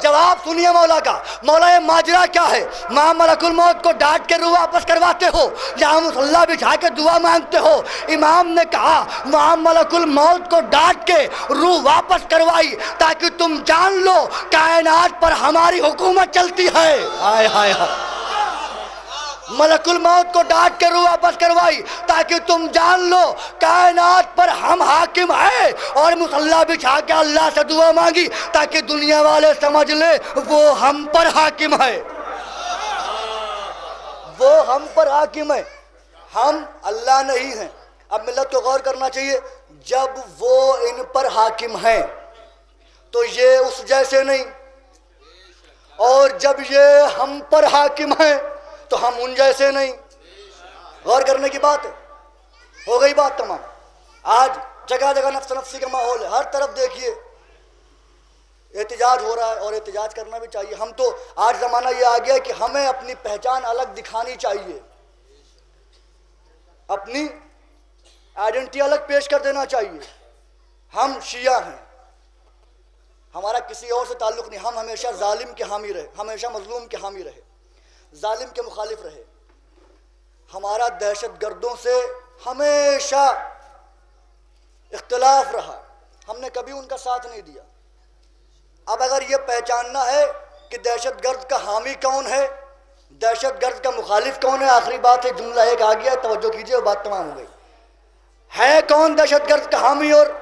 जवाब सुनिए मौला का, मौला ये माजरा क्या है? माँ मलकुल मौत को डांट के रूह वापस करवाते हो, यहाँ मुसल्ला बिछा के दुआ मांगते हो। इमाम ने कहा माँ मलकुल मौत को डांट के रूह वापस करवाई ताकि तुम जान लो कायनात पर हमारी हुकूमत चलती है। हाय हाय हाय, मलकुल मौत को डांट के रूह वापस करवाई ताकि तुम जान लो कायनात पर हम हाकिम हैं, और मुसल्ला बिछा के अल्लाह से दुआ मांगी ताकि दुनिया वाले समझ ले वो हम पर हाकिम है, वो हम पर हाकिम है, हम अल्लाह नहीं हैं। अब मिल्लत को गौर करना चाहिए, जब वो इन पर हाकिम हैं तो ये उस जैसे नहीं, और जब ये हम पर हाकिम हैं तो हम उन जैसे नहीं। गौर करने की बात है, हो गई बात तमाम। आज जगह जगह नफ्स नफ्सी का माहौल है, हर तरफ देखिए एहतिजाज हो रहा है, और एहतिजाज करना भी चाहिए। हम तो आज ज़माना ये आ गया है कि हमें अपनी पहचान अलग दिखानी चाहिए, अपनी आइडेंटिटी अलग पेश कर देना चाहिए। हम शिया हैं, हमारा किसी और से ताल्लुक़ नहीं, हम हमेशा जालिम के हामी रहे, हमेशा मजलूम के हामी रहे, जालिम के मुखालिफ रहे। हमारा दहशत गर्दों से हमेशा इख्तिलाफ रहा, हमने कभी उनका साथ नहीं दिया। अब अगर ये पहचानना है कि दहशत गर्द का हामी कौन है, दहशत गर्द का मुखालिफ कौन है, आखिरी बात है, जुमला एक आ गया, तवज्जो कीजिए, बात तमाम हो गई। है कौन दहशत गर्द का हामी और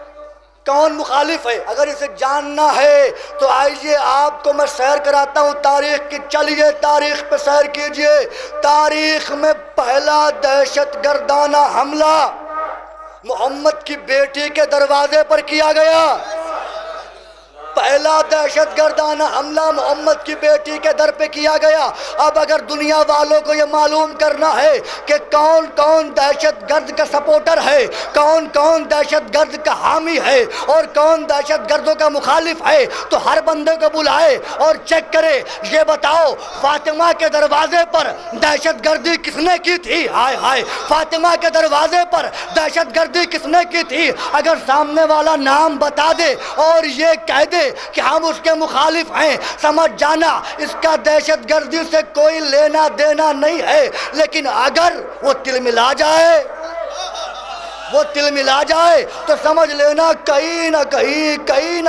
कौन मुखालिफ है? अगर इसे जानना है तो आइए आपको मैं सैर कराता हूँ तारीख की। चलिए तारीख पे सैर कीजिए। तारीख में पहला दहशत गर्दाना हमला मोहम्मद की बेटी के दरवाजे पर किया गया। पहला दहशत गर्दाना हमला मोहम्मद की बेटी के दर पे किया गया। अब अगर दुनिया वालों को ये मालूम करना है कि कौन कौन दहशत गर्द का सपोर्टर है, कौन कौन दहशत गर्द का हामी है और कौन दहशत गर्दों का मुखालिफ है, तो हर बंदे को बुलाए और चेक करे। ये बताओ फातिमा के दरवाजे पर दहशत गर्दी किसने की थी? हाय हाय, फातिमा के दरवाजे पर दहशत गर्दी किसने की थी? अगर सामने वाला नाम बता दे और ये कह दे कि हम उसके मुखालिफ हैं, समझ जाना इसका दहशत गर्दी से कोई लेना देना नहीं है। लेकिन अगर वो तिलमिला जाए, वो तिलमिला जाए तो समझ लेना कहीं ना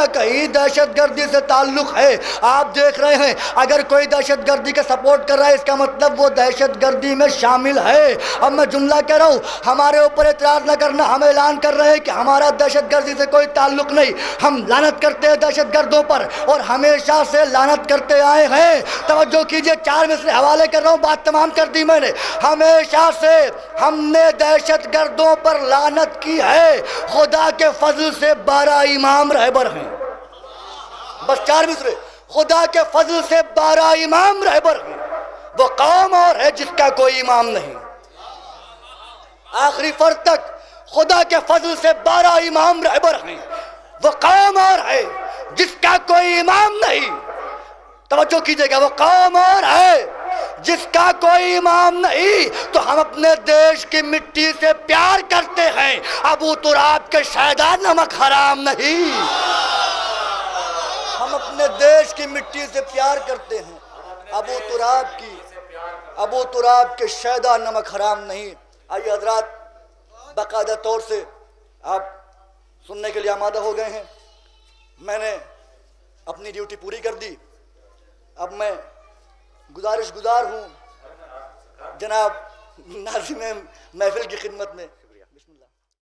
कहीं दहशत गर्दी से ताल्लुक है। आप देख रहे हैं अगर कोई दहशत गर्दी का सपोर्ट कर रहा है इसका मतलब वो दहशत गर्दी में शामिल है। अब मैं जुमला कह रहा हूँ, हमारे ऊपर एतराज़ न करना। हम ऐलान कर रहे हैं कि हमारा दहशत गर्दी से कोई ताल्लुक नहीं। हम लानत करते हैं दहशत गर्दों पर और हमेशा से लानत करते आए हैं। तवज्जो कीजिए, 4 मिसरे हवाले कर रहा हूँ, बात तमाम कर दी मैंने। हमेशा से हमने दहशत गर्दों पर लानत की है। खुदा के फजल से 12 इमाम रहबर हैं। बस 4 मिसरे। खुदा के फजल से 12 इमाम रहबर हैं। वो कौम और है जिसका कोई इमाम नहीं। आखिरी फर्द तक खुदा के फजल से 12 इमाम रहबर हैं। वो कौम और है जिसका कोई इमाम नहीं। तवज्जो कीजिएगा, वो कौम और है जिसका कोई इमाम नहीं, तो हम अपने देश की मिट्टी से प्यार करते हैं। अबू तुराब के शहदा नमक हराम नहीं। हम अपने देश की मिट्टी से प्यार करते हैं। अबू तुराब के शहदा नमक हराम नहीं। आइए हजरात, बाकायदा तौर से आप सुनने के लिए आमादा हो गए हैं। मैंने अपनी ड्यूटी पूरी कर दी। अब मैं गुजारिश गुजार हूँ जनाब नाज़िम महफिल की खिदमत में।